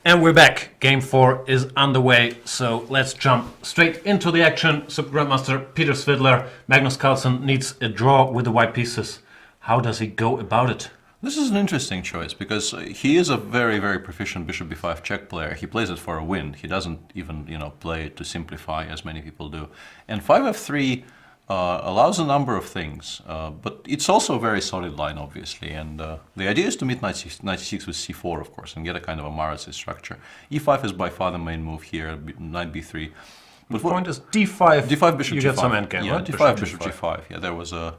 And we're back. Game 4 is underway, so let's jump straight into the action. Super Grandmaster Peter Svidler, Magnus Carlsen needs a draw with the white pieces. How does he go about it? This is an interesting choice because he is a very, very proficient bishop b5 check player. He plays it for a win. He doesn't even, play it to simplify as many people do. And 5f3 allows a number of things, but it's also a very solid line, obviously. And the idea is to meet knight c6 with c4, of course, and get a kind of a Maratzi structure. e5 is by far the main move here, knight b3. But the point is d5. d5 bishop you g5. get some endgame, yeah, right? d5 bishop g5. Yeah, there was a.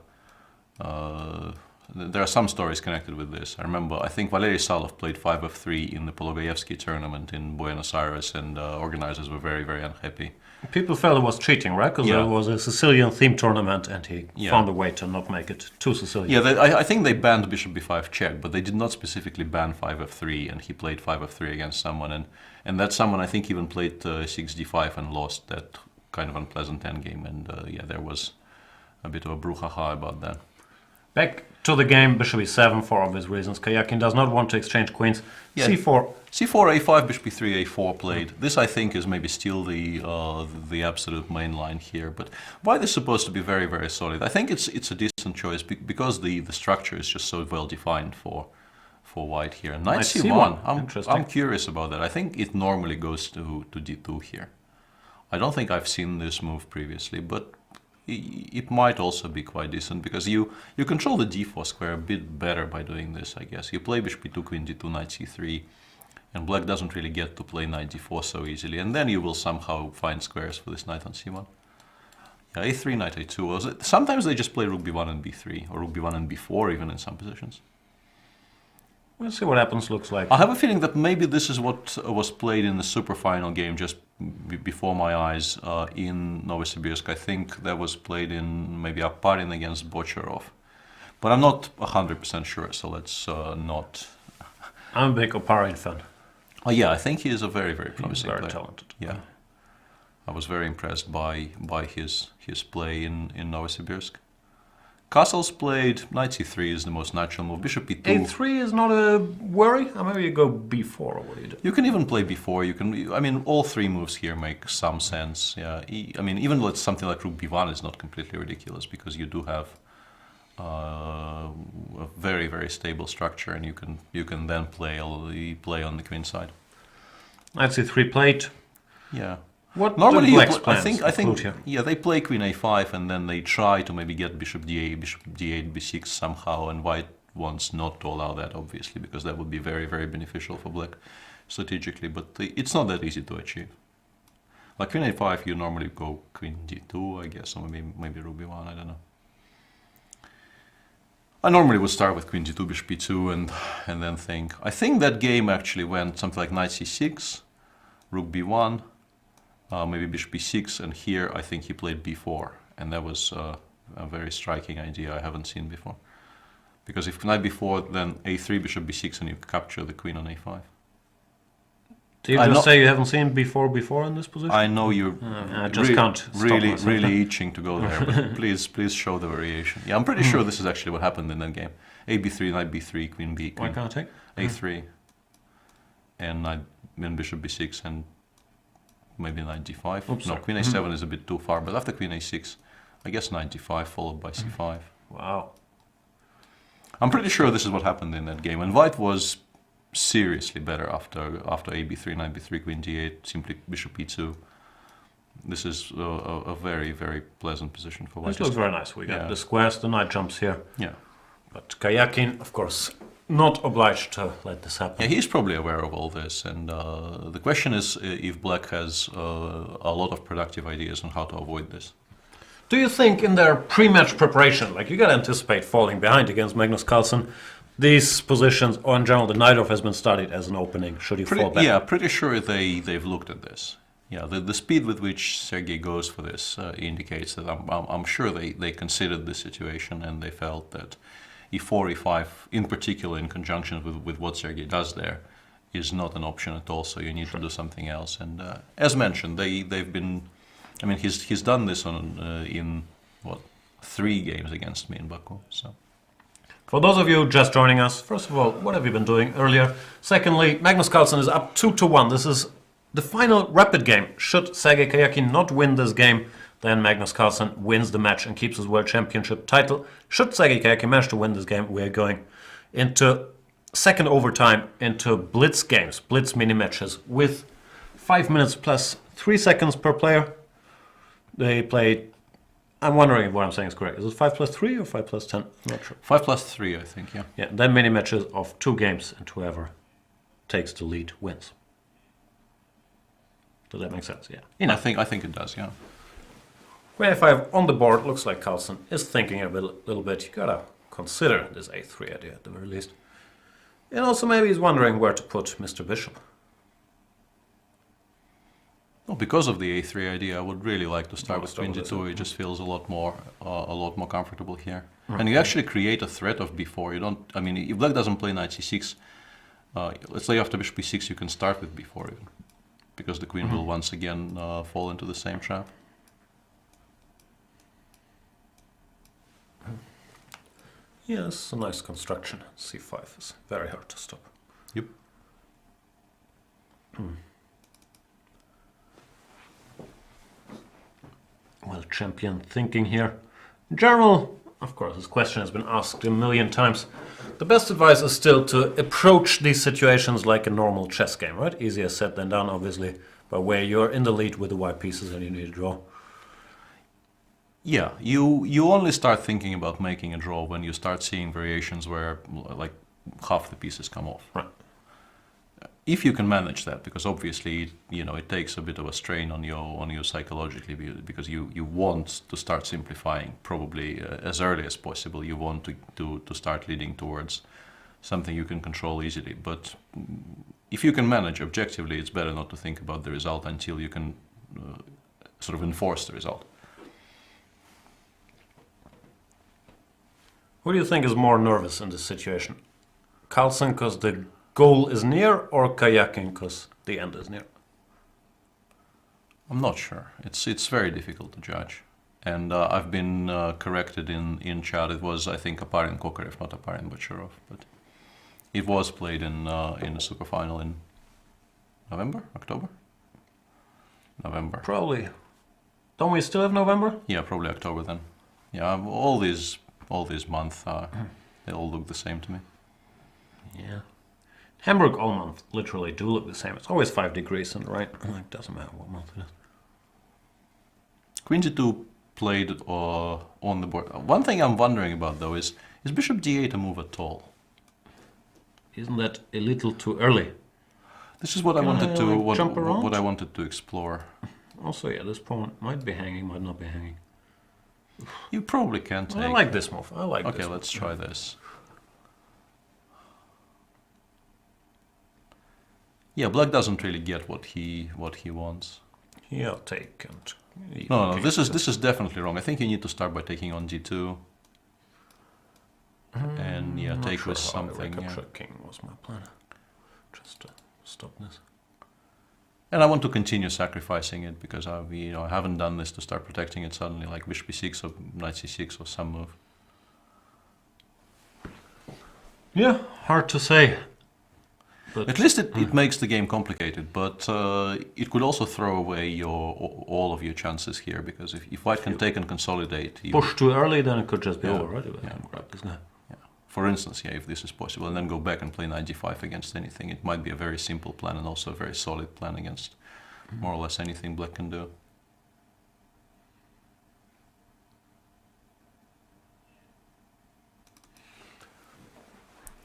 There are some stories connected with this. I remember, I think Valery Salov played 5f3 in the Pologaevsky tournament in Buenos Aires, and organizers were very, very unhappy. People felt it was cheating, right? Because it was a Sicilian themed tournament, and he found a way to not make it too Sicilian. Yeah, I think they banned bishop b5 check, but they did not specifically ban 5f3, and he played 5f3 against someone, and that someone I think even played 6d5 and lost that kind of unpleasant endgame, and there was a bit of a brouhaha about that. Back to the game, bishop e7 for obvious reasons. Karjakin does not want to exchange queens. Yeah. c4. c4, a5, bishop b3, a4 played. This, I think, is maybe still the absolute main line here. But white is supposed to be very, very solid. I think it's a decent choice because the structure is just so well defined for white here. Knight c1. I'm curious about that. I think it normally goes to d2 here. I don't think I've seen this move previously, but it might also be quite decent because you control the d4 square a bit better by doing this, I guess. You play bishop e2, queen d2, knight c3, and black doesn't really get to play knight d4 so easily, and then you will somehow find squares for this knight on c1. Yeah, a3, knight a2. Sometimes they just play rook b1 and b3, or rook b1 and b4 even in some positions. We'll see what happens, looks like. I have a feeling that maybe this is what was played in the super final game just before my eyes in Novosibirsk. I think that was played in maybe Aparin against Bocharov. But I'm not 100% sure, so let's not... I'm a big Oparin fan. Oh yeah, I think he is a very, very promising player. He's very talented. Yeah. I was very impressed by his play in Novosibirsk. Castles played, knight c3 is the most natural move, bishop e2. a3 is not a worry? Or maybe you go b4, or what do you do? You can even play b4, I mean, all three moves here make some sense, yeah. I mean, even something like rook b1 is not completely ridiculous, because you do have a very, very stable structure, and you can then play on the queen side. Knight c3 played. Yeah. What normally I think yeah, they play queen a5 and then they try to maybe get bishop d8, bishop d8, b6 somehow, and white wants not to allow that, obviously, because that would be very, very beneficial for black strategically, but it's not that easy to achieve. Like queen a5, you normally go queen d2, I guess, or maybe rook b1, I don't know. I normally would start with queen d2, bishop b2, and then think. I think that game actually went something like knight c6, rook b1, maybe bishop b6, and here I think he played b4, and that was a very striking idea I haven't seen before. Because if knight b4, then a3, bishop b6, and you capture the queen on a5. Do you just say you haven't seen before in this position? I know you're I just can't really itching to go there, but please show the variation. Yeah, I'm pretty sure this is actually what happened in that game. A b3, knight b3, queen b. Why can't I take? A3, and bishop b6, and maybe knight d5. Oops, no, queen a7 is a bit too far, but after queen a6, I guess knight d5 followed by c5. Wow. I'm pretty sure this is what happened in that game, and white was seriously better after a b3, knight b3, queen d8, simply bishop e2. This is a very, very pleasant position for white. This looks very nice. We got the squares, the knight jumps here. Yeah. But Karjakin, of course, not obliged to let this happen. Yeah, he's probably aware of all this, and the question is if black has a lot of productive ideas on how to avoid this. Do you think in their pre-match preparation, like you gotta anticipate falling behind against Magnus Carlsen, these positions, or in general, the knight off has been studied as an opening, should you fall back? Yeah, pretty sure they've looked at this. Yeah, the speed with which Sergei goes for this indicates that I'm sure they considered the situation, and they felt that e4, e5, in particular in conjunction with what Sergei does there, is not an option at all, so you need to do something else. And as mentioned, they've been, I mean, he's done this in, 3 games against me in Baku, so. For those of you just joining us, first of all, what have you been doing earlier? Secondly, Magnus Carlsen is up 2-1. This is the final rapid game. Should Sergei Karjakin not win this game, then Magnus Carlsen wins the match and keeps his world championship title. Should Sergei Karjakin manage to win this game, we are going into second overtime, into blitz games, blitz mini matches with 5 minutes plus 3 seconds per player. They play. I'm wondering if what I'm saying is correct. Is it 5 plus 3 or 5 plus 10? I'm not sure. 5 plus 3, I think, yeah. Yeah, then mini matches of 2 games, and whoever takes the lead wins. Does that make sense? Yeah. I think it does, yeah. Queen a5 on the board. Looks like Carlsen is thinking a little bit. You gotta consider this a3 idea at the very least. And also maybe he's wondering where to put Mr. Bishop. Well, because of the a3 idea, I would really like to start with queen with g2. It just feels a lot more comfortable here, and you actually create a threat of b4. You don't. I mean, if black doesn't play knight c6, let's say after bishop b6, you can start with b4 even, because the queen will once again fall into the same trap. Yes, a nice construction. c5 is very hard to stop. Yep. Well, champion thinking here. In general, of course, this question has been asked a million times. The best advice is still to approach these situations like a normal chess game, right? Easier said than done, obviously, but where you're in the lead with the white pieces and you need to draw. Yeah, you only start thinking about making a draw when you start seeing variations where like half the pieces come off. Right. If you can manage that, because obviously, you know, it takes a bit of a strain on you psychologically, because you want to start simplifying probably as early as possible. You want to start leading towards something you can control easily. But if you can manage objectively, it's better not to think about the result until you can sort of enforce the result. Who do you think is more nervous in this situation? Carlsen because the goal is near, or Karjakin because the end is near? I'm not sure. It's very difficult to judge. And I've been corrected in chat. It was, I think, Aparin Kokarev, not Aparin Bachurov. But it was played in the super final in November, October? November. Probably. Don't we still have November? Yeah, probably October then. Yeah, all these months, they all look the same to me. Yeah. Hamburg all month literally do look the same. It's always 5 degrees in the right. It doesn't matter what month it is. Queen g2 played on the board. One thing I'm wondering about though is bishop d8 a move at all? Isn't that a little too early? This is what I wanted to jump around? what I wanted to explore. Also, yeah, this pawn might be hanging, might not be hanging. You probably can take. I like this move. I like this. Okay, let's try this. Yeah, black doesn't really get what he wants. Yeah, take and. No, this is definitely wrong. I think you need to start by taking on g2. And yeah, take with something. Capture king was my plan. Just to stop this. And I want to continue sacrificing it because I haven't done this to start protecting it suddenly, like bishop b6 or knight c6 or some move. Yeah, hard to say. But at least it makes the game complicated, but it could also throw away all of your chances here, because if white can take and consolidate... Push too early, then it could just be over, right? Yeah. Grab this guy. Yeah. For instance, yeah, if this is possible, and then go back and play knight g5 against anything, it might be a very simple plan and also a very solid plan against more or less anything black can do.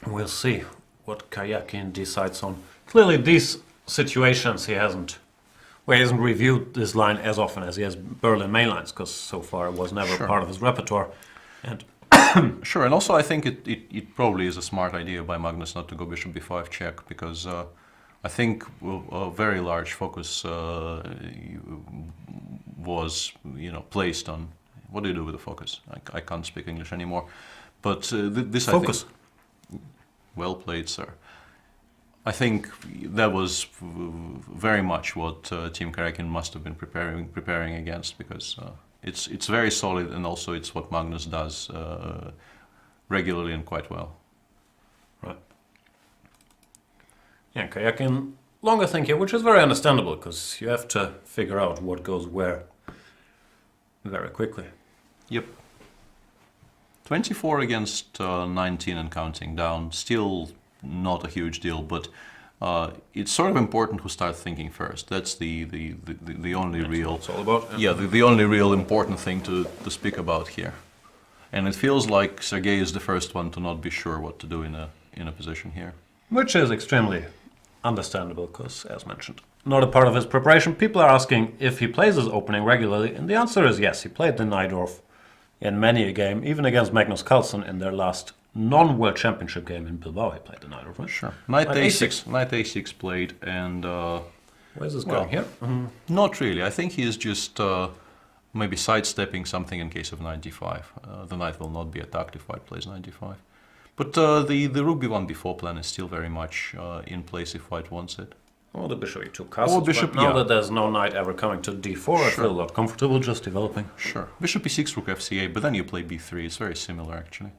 We'll see what Karjakin decides on. Clearly, these situations he hasn't reviewed this line as often as he has Berlin main lines, because so far it was never part of his repertoire. And sure, and also I think it probably is a smart idea by Magnus not to go bishop b5 check, because I think a very large focus was placed on what do you do with the focus? I can't speak English anymore, but this focus. I think, well played, sir. I think that was very much what Team Karjakin must have been preparing against, because it's very solid, and also it's what Magnus does regularly and quite well. Right. Yeah, Karjakin, longer think here, which is very understandable, because you have to figure out what goes where very quickly. Yep. 24 against 19 and counting down. Still not a huge deal, but it's sort of important who starts thinking first. That's the only That's real... what it's all about. Yeah, the only real important thing to speak about here. And it feels like Sergei is the first one to not be sure what to do in a position here. Which is extremely understandable, because, as mentioned, not a part of his preparation. People are asking if he plays his opening regularly, and the answer is yes. He played the Najdorf in many a game, even against Magnus Carlsen in their last non-World Championship game in Bilbao. He played the Najdorf, right? Sure. Knight A6 played, and... Where's this going here? Not really. I think he is just maybe sidestepping something in case of knight d5. The knight will not be attacked if white plays knight d5. But the rook b1 b4 plan is still very much in place if white wants it. Or the bishop e2 castles, bishop, but now yeah. that there's no knight ever coming to d4, I feel a lot comfortable just developing. Sure. Bishop e6, rook fc8, but then you play b3. It's very similar, actually.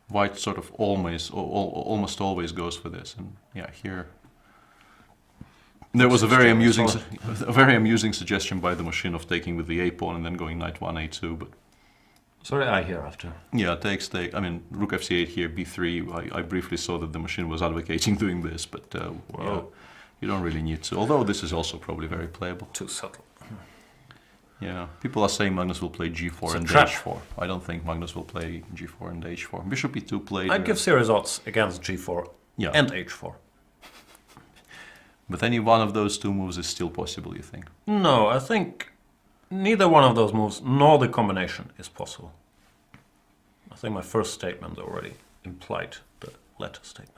White sort of almost always goes for this, and yeah, here there was a very amusing suggestion by the machine of taking with the a pawn and then going knight 1 a2, but sorry, I hear after. yeah, takes. I mean, rook fc8 here, b3. I briefly saw that the machine was advocating doing this, but yeah, you don't really need to. Although this is also probably very playable. Too subtle. Yeah, people are saying Magnus will play g4 and trap. h4. I don't think Magnus will play g4 and h4. Bishop e2 played. I'd give serious odds against g4 Yeah. and h4. But any one of those two moves is still possible, you think? No, I think neither one of those moves nor the combination is possible. I think my first statement already implied the latter statement.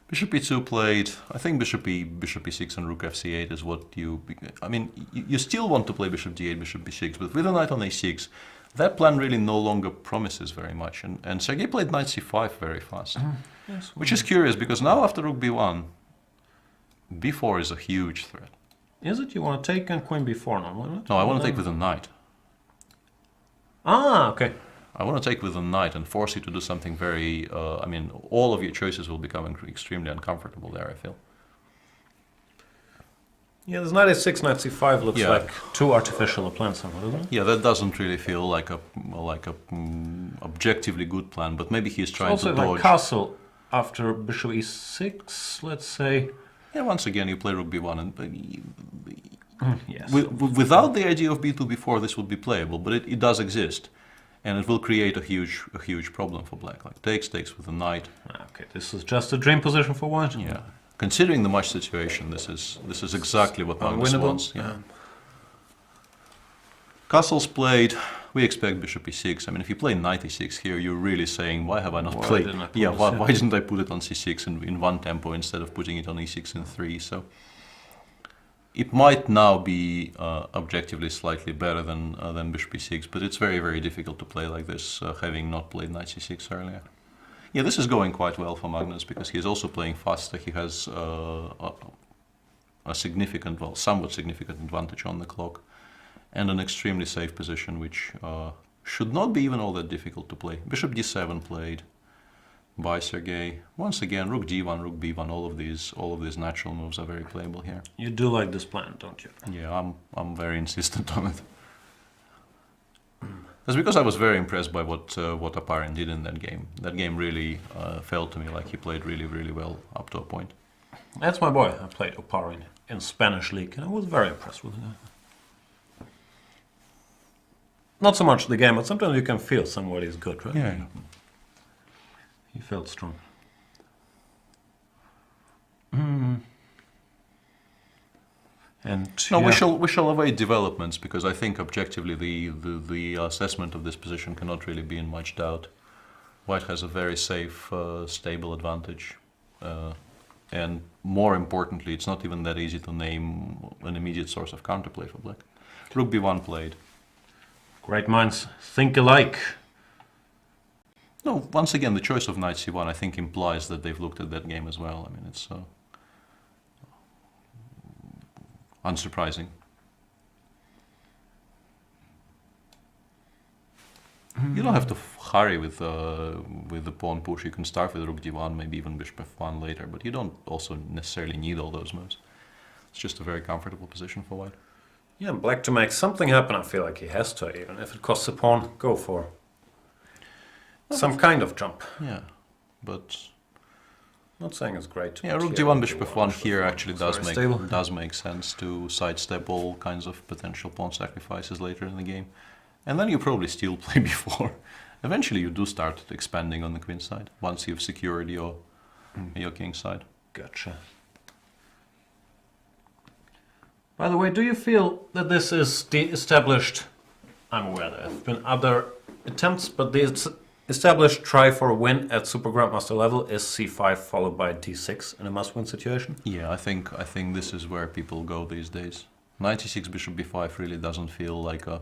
Bishop e2 played. I think bishop e6 and rook fc8 is what you... I mean, you still want to play bishop d8, bishop b6, but with a knight on a6, that plan really no longer promises very much. And Sergei played knight c5 very fast, Yes, which is curious, because now after rook b1, b4 is a huge threat. is it? You want to take and queen b4 now? No, I want to take with a knight. Ah, okay. I want to take with a knight and force you to do something very... I mean, all of your choices will become extremely uncomfortable there, I feel. Yeah, this knight a6, knight c5 looks Yeah. like too artificial a plan somehow, doesn't it? Yeah, that doesn't really feel like a objectively good plan, but maybe he's trying Also, to dodge. like castle after bishop e6, let's say. Yeah, once again, you play rook b1, and Yes. without the idea of b2 b4, this would be playable, but it does exist, and it will create a huge problem for black. Like takes with the knight. Okay, this is just a dream position for white. Yeah, considering the match situation, this is exactly what Magnus Unwinnable. wants. Yeah. Castles played. We expect bishop e6. I mean, if you play knight e6 here, you're really saying, why have I not played? Didn't I put Yeah, this why didn't I put it on c6 in one tempo instead of putting it on e6 in 3? So it might now be objectively slightly better than bishop e6, but it's very difficult to play like this, having not played knight c6 earlier. Yeah, this is going quite well for Magnus because he is also playing faster. He has a significant, well, somewhat significant advantage on the clock, and an extremely safe position, which should not be even all that difficult to play. Bishop d7 played by Sergei. Once again, rook d1, rook b1, all of these natural moves are very playable here. You do like this plan, don't you? Yeah, I'm very insistent on it. That's because I was very impressed by what Aparin did in that game. That game really felt to me like he played really well up to a point. That's my boy. I played Oparin in Spanish League, and I was very impressed with him. Not so much the game, but sometimes you can feel somebody's good, right? Yeah. He felt strong. And No, yeah, we shall await developments because I think objectively the assessment of this position cannot really be in much doubt. White has a very safe, stable advantage, and more importantly, it's not even that easy to name an immediate source of counterplay for black. Rook b1 played. great minds think alike. No, once again, the choice of knight c1 I think implies that they've looked at that game as well. I mean, it's unsurprising. You don't have to hurry with the pawn push. You can start with rook d1, maybe even bishop f1 later, but you don't also necessarily need all those moves. It's just a very comfortable position for white. Yeah, black to make something happen, I feel like he has to, even if it costs a pawn, go for some kind of jump. Yeah, but Not saying it's great. yeah, rook d1, bishop f1 here actually does make sense to sidestep all kinds of potential pawn sacrifices later in the game. And then you probably still play b4. Eventually you do start expanding on the queen side, once you've secured your king side. Gotcha. By the way, do you feel that this is the established... I'm aware there have been other attempts, but the established try for a win at Super Grandmaster level is c5 followed by d6 in a must-win situation? Yeah, I think this is where people go these days. Knight e6, bishop b5 really doesn't feel like a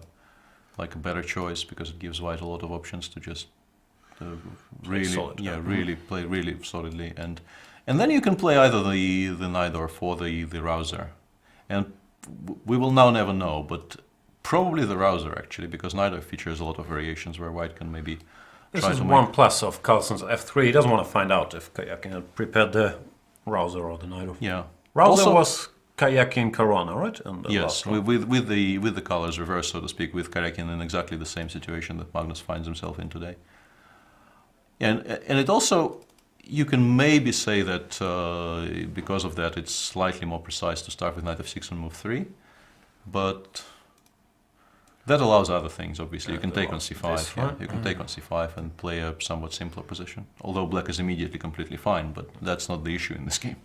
better choice, because it gives white a lot of options to just really play really solidly, and then you can play either the knight or for the rouser, and we will now never know, but probably the rouser actually, because neither features a lot of variations where white can maybe This is one plus of Carlsen's f3. He doesn't want to find out if Karjakin had prepared the rouser or the knight. Yeah. Rouser was Karjakin Corona, right? Yes, with the colors reversed, so to speak, with Karjakin in exactly the same situation that Magnus finds himself in today. And it also, you can maybe say that because of that it's slightly more precise to start with knight f6 and move 3, but that allows other things, obviously. You can take on c5, you can take on c5 and play a somewhat simpler position, although black is immediately completely fine, but that's not the issue in this game.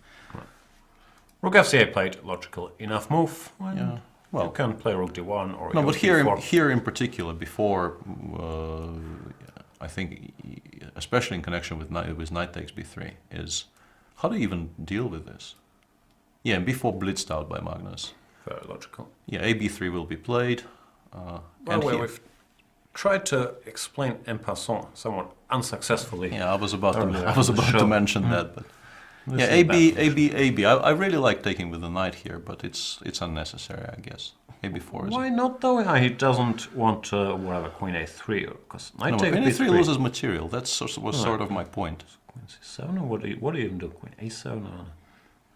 Rook f8 played logical enough move. Yeah. Well, you can play rook d1 or no, but d4. here in particular, before I think, especially in connection with knight takes b3, is how do you even deal with this? Yeah, and b4 blitzed out by Magnus. Very logical. Yeah, a b3 will be played. By the way, we've tried to explain en passant, somewhat unsuccessfully. Yeah, I was about to mention that, but. This Yeah, AB. I really like taking with the knight here, but it's unnecessary, I guess. AB4 is... Why not though? He doesn't want to whatever, queen a3, because knight No, takes queen b3. a3 loses material. That's sort of my point. Queen c7, or what do you even do? Queen a7?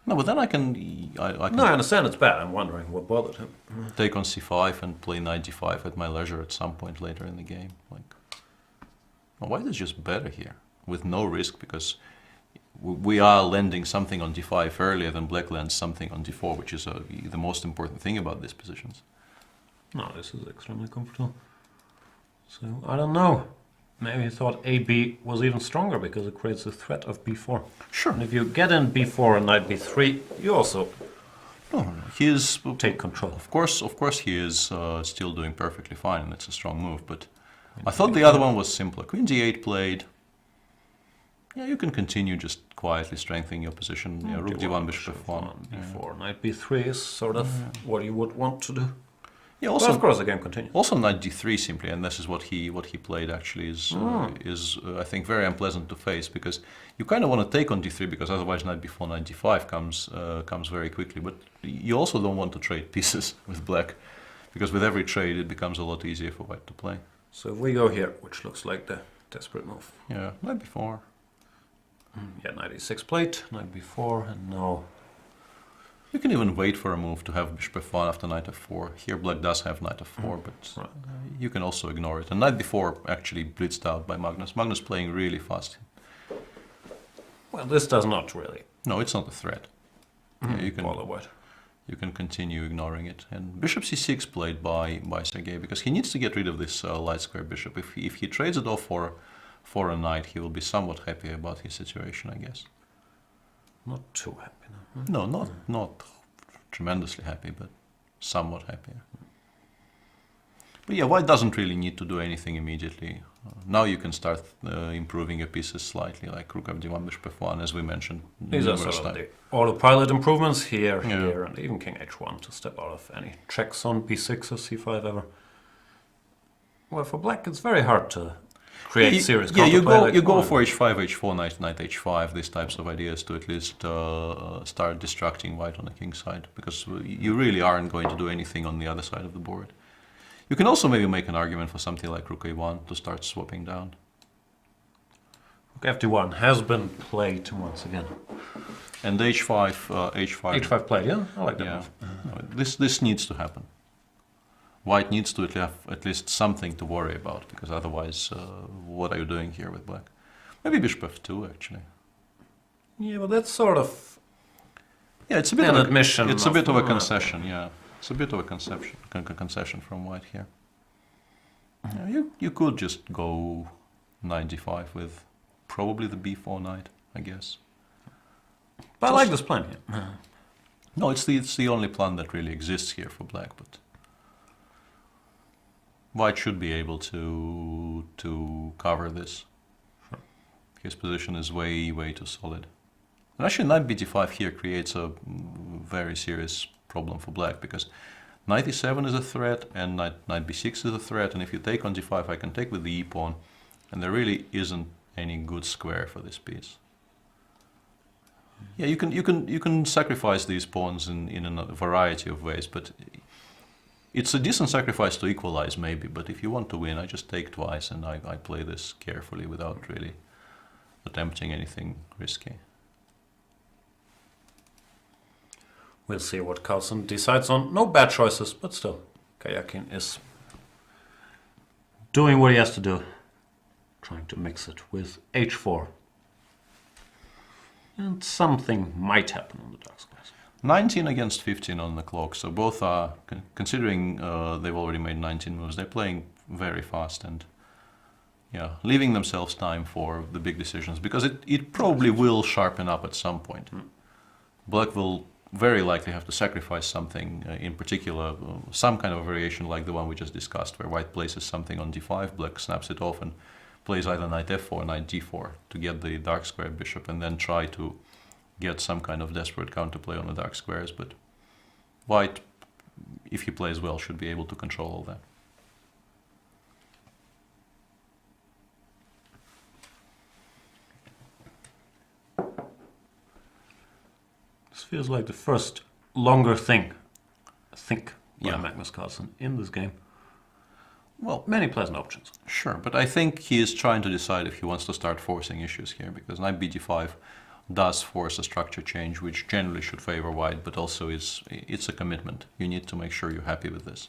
No, but then I can No, I understand it's bad. I'm wondering what bothered him. take on c5 and play knight d5 at my leisure at some point later in the game. Like, well, white is just better here, with no risk, because we are landing something on d5 earlier than black lands something on d4, which is the most important thing about these positions. No, this is extremely comfortable. So, I don't know. Maybe he thought AB was even stronger because it creates the threat of b4. Sure. And if you get in b4 and knight b3, you also He is... take control. Of course he is still doing perfectly fine, and it's a strong move, but I thought the other one was simpler. Queen d8 played. Yeah, you can continue just quietly strengthening your position. Yeah, rook d1, bishop f1. b4, knight b3 is sort of what you would want to do. Yeah, also, Well, of course, the game continues. Also knight d3 simply, and this is what he played actually is I think very unpleasant to face, because you kind of want to take on d3, because otherwise knight b4, knight d5 comes very quickly. But you also don't want to trade pieces with black, because with every trade it becomes a lot easier for white to play. So if we go here, which looks like the desperate move. Yeah, knight b4. Yeah, knight e6 played, knight b4, and now... You can even wait for a move to have bishop f1 after knight f4. Here black does have knight f4, but you can also ignore it. And knight b4 actually blitzed out by Magnus. Magnus playing really fast. Well, this does not really. No, it's not a threat. Yeah, You can continue ignoring it. And bishop c6 played by Sergei, because he needs to get rid of this light square bishop. If he trades it off for a knight, he will be somewhat happy about his situation, I guess. Not too happy, no. No, not tremendously happy, but somewhat happier. But yeah, white doesn't really need to do anything immediately. Now you can start improving your pieces slightly, like rook f1, bishop f1, as we mentioned. These are sort of the autopilot improvements here, here, and even king h1 to step out of any checks on b6 or c5 ever. Well, for black, it's very hard to create serious counterplay. You go for h5, h4, knight h5, these types of ideas to at least start distracting white on the king side, because you really aren't going to do anything on the other side of the board. You can also maybe make an argument for something like rook a1 to start swapping down. Rook fd1 has been played once again. And h5, h5 played, yeah? I like that yeah. move. This needs to happen. White needs to have at least something to worry about, because otherwise, what are you doing here with black? Maybe bishop f2, actually. Yeah, but that's sort of Yeah, it's a bit an of admission. It's a bit of a concession, yeah. It's a bit of a concession from white here. Yeah, you could just go knight d5 with probably the b4 knight, I guess. But I like this plan here. No, it's the only plan that really exists here for black, but white should be able to cover this. Sure. His position is way too solid. And actually knight bd5 here creates a very serious problem for black, because knight e7 is a threat and knight b6 is a threat, and if you take on d5 I can take with the e-pawn, and there really isn't any good square for this piece. Yeah, you can sacrifice these pawns in a variety of ways, but it's a decent sacrifice to equalize maybe, but if you want to win, I just take twice and I play this carefully without really attempting anything risky. We'll see what Carlsen decides on. No bad choices, but still, Karjakin is doing what he has to do. Trying to mix it with h4. And something might happen on the dark squares. 19 against 15 on the clock, so both are, considering they've already made 19 moves, they're playing very fast and yeah, leaving themselves time for the big decisions, because it probably will sharpen up at some point. Black will very likely have to sacrifice something, in particular, some kind of variation like the one we just discussed, where white places something on d5, black snaps it off and plays either knight f4 or knight d4 to get the dark square bishop, and then try to get some kind of desperate counterplay on the dark squares. But white, if he plays well, should be able to control all that. This feels like the first longer thing, I think, by Yeah. Magnus Carlsen in this game. Well, Many pleasant options. sure, but I think he is trying to decide if he wants to start forcing issues here, because knight bd5 does force a structure change, which generally should favor white, but also it's a commitment. You need to make sure you're happy with this.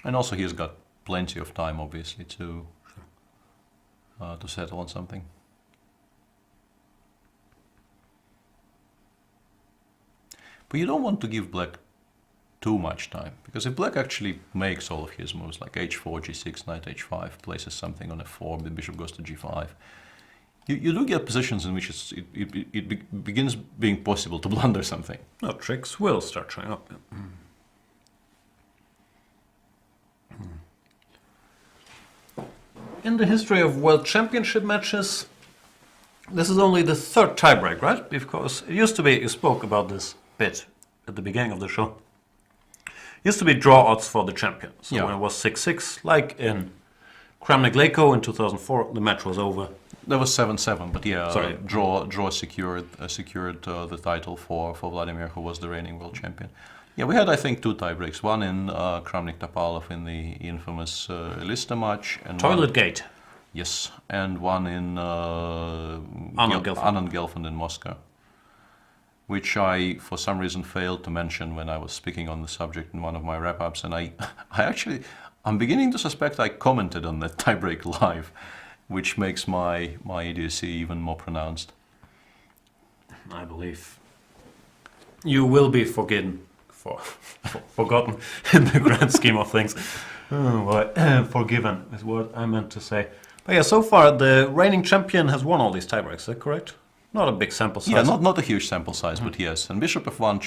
And also he's got plenty of time, obviously, to settle on something. But you don't want to give black too much time, because if black actually makes all of his moves, like h4, g6, knight h5, places something on f4, the bishop goes to g5, you do get positions in which it begins being possible to blunder something. No, tricks will start showing up. In the history of World Championship matches, this is only the third tiebreak, right? Because it used to be, you spoke about this bit at the beginning of the show. It used to be draw odds for the champion. So Yeah. when it was 6-6, like in Kramnik-Leko in 2004, the match was over. That was 7-7, but yeah, Sorry. draw secured the title for Vladimir, who was the reigning world champion. Yeah, we had, I think, two tiebreaks. One in Kramnik-Topalov in the infamous Lista match. And Toilet Gate. Yes, and one in Anand Gelfand in Moscow, which I, for some reason, failed to mention when I was speaking on the subject in one of my wrap-ups. And I'm beginning to suspect I commented on that tiebreak live, which makes my idiocy even more pronounced. I believe you will be forgotten in the grand scheme of things. Forgiven is what I meant to say. But yeah, so far the reigning champion has won all these tiebreaks. Is that correct? Not a big sample size. Yeah, not a huge sample size, but yes. And bishop f1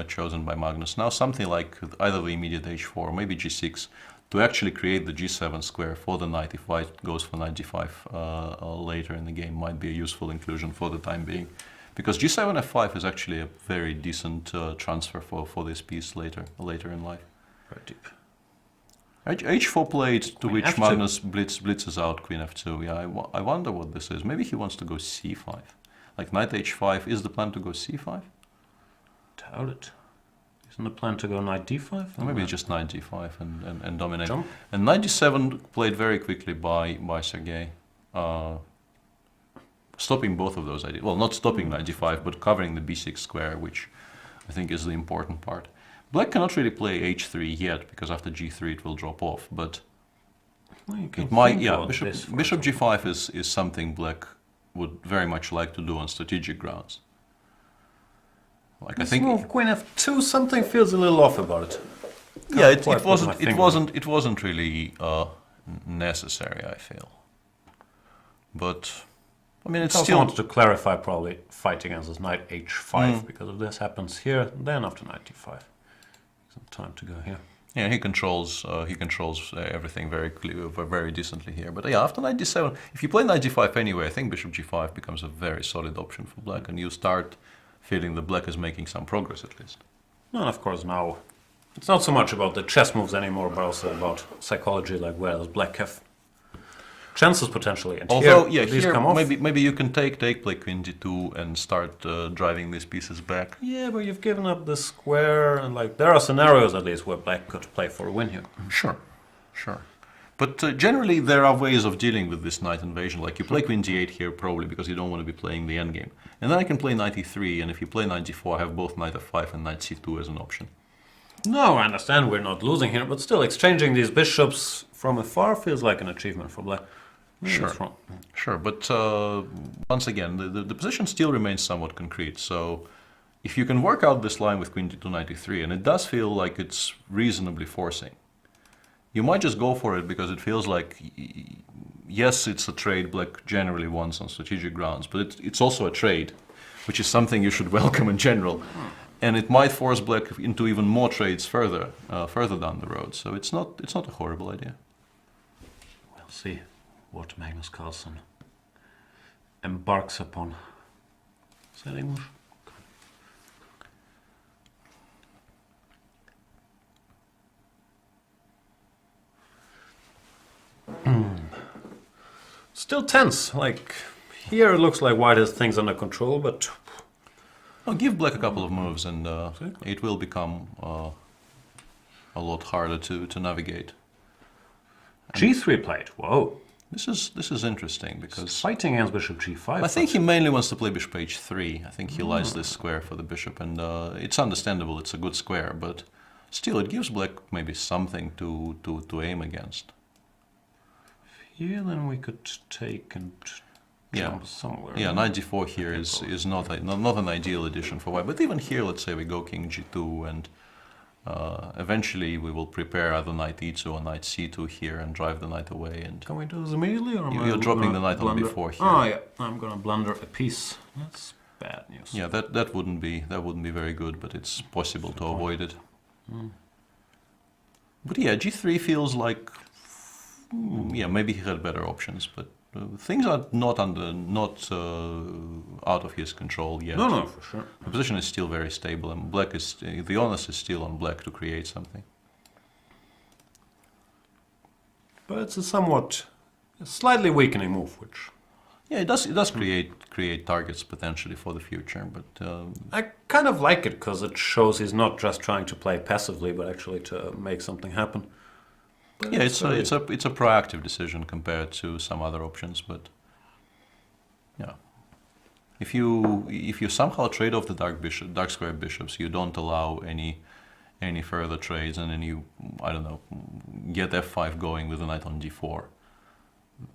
chosen by Magnus. Now something like either the immediate h4 or maybe g6 to actually create the g7 square for the knight if white goes for knight d5 later in the game might be a useful inclusion for the time being. Because g7 f5 is actually a very decent transfer for this piece later in life. Very deep. H4 played, to Queen which F2. Magnus blitzes out Queen F2. Yeah, I wonder what this is. Maybe he wants to go C5. Like Knight H5. Is the plan to go C5? Doubt it. Isn't the plan to go Knight D5? Or maybe just Knight G5 and dominate. Jump. And Knight D7 played very quickly by Sergei. Stopping both of those ideas. Well, not stopping Knight D5, but covering the B6 square, which I think is the important part. Black cannot really play H3 yet, because after G3 it will drop off, but Well, you can it might, think yeah, about this, for Bishop example. G5 is something Black would very much like to do on strategic grounds. Like, I This think, move, Queen F2, something feels a little off about it. yeah, Can't quite put my finger on it wasn't really necessary, I feel. But, I mean, it's I also still, wanted to clarify probably fight against this Knight H5, because if this happens here, then after Knight D5. Some time to go here. yeah, he controls everything very very decently here. But yeah, after Knight D7, if you play Knight D5 anyway, I think Bishop G5 becomes a very solid option for Black, and you start feeling that Black is making some progress at least. And of course now, it's not so much about the chess moves anymore, but also about psychology, like where does Black have chances potentially. And Although, here, yeah, these here come off. maybe you can take play Queen D2 and start driving these pieces back. Yeah, but you've given up the square, and like there are scenarios at least where Black could play for a win here. Sure. But generally, there are ways of dealing with this knight invasion. Like you play Queen D8 here, probably because you don't want to be playing the endgame. And then I can play Knight E3, and if you play Knight D4, I have both Knight F5 and Knight C2 as an option. No, I understand we're not losing here, but still exchanging these bishops from afar feels like an achievement for Black. Maybe Sure. it's wrong. Sure, but once again, the position still remains somewhat concrete. So if you can work out this line with Queen D2, Knight E3, and it does feel like it's reasonably forcing, you might just go for it because it feels like, yes, it's a trade Black generally wants on strategic grounds, but it's also a trade, which is something you should welcome in general. And it might force Black into even more trades further down the road. So it's not a horrible idea. We'll see what Magnus Carlsen embarks upon. Is that English? Still tense. Like here, it looks like White has things under control, but I'll give Black a couple of moves, and it will become a lot harder to navigate. G3 played. Whoa. This is interesting because Fighting against Bishop G5. I think he mainly wants to play Bishop H3. I think he likes this square for the bishop, and it's understandable. It's a good square, but still, it gives Black maybe something to aim against. Here, then we could take and jump somewhere. Yeah, Knight D4 here is not an ideal addition for White. But even here, let's say we go King G2, and eventually we will prepare either Knight E2 or Knight C2 here and drive the knight away. And Can we do this immediately, or am you're I dropping gonna the knight on blunder? B4 here. Oh yeah, I'm gonna blunder a piece. That's bad news. Yeah, that wouldn't be very good, but it's possible to avoid it. But yeah, G3 feels like yeah, maybe he had better options, but things are not out of his control yet. No, for sure. The position is still very stable, and Black is the onus is still on Black to create something. But it's a slightly weakening move, which Yeah, it does create targets potentially for the future, but I kind of like it because it shows he's not just trying to play passively, but actually to make something happen. But yeah, it's a proactive decision compared to some other options. But yeah, if you somehow trade off the dark square bishops, you don't allow any further trades, and then you, I don't know, get F5 going with the knight on D4.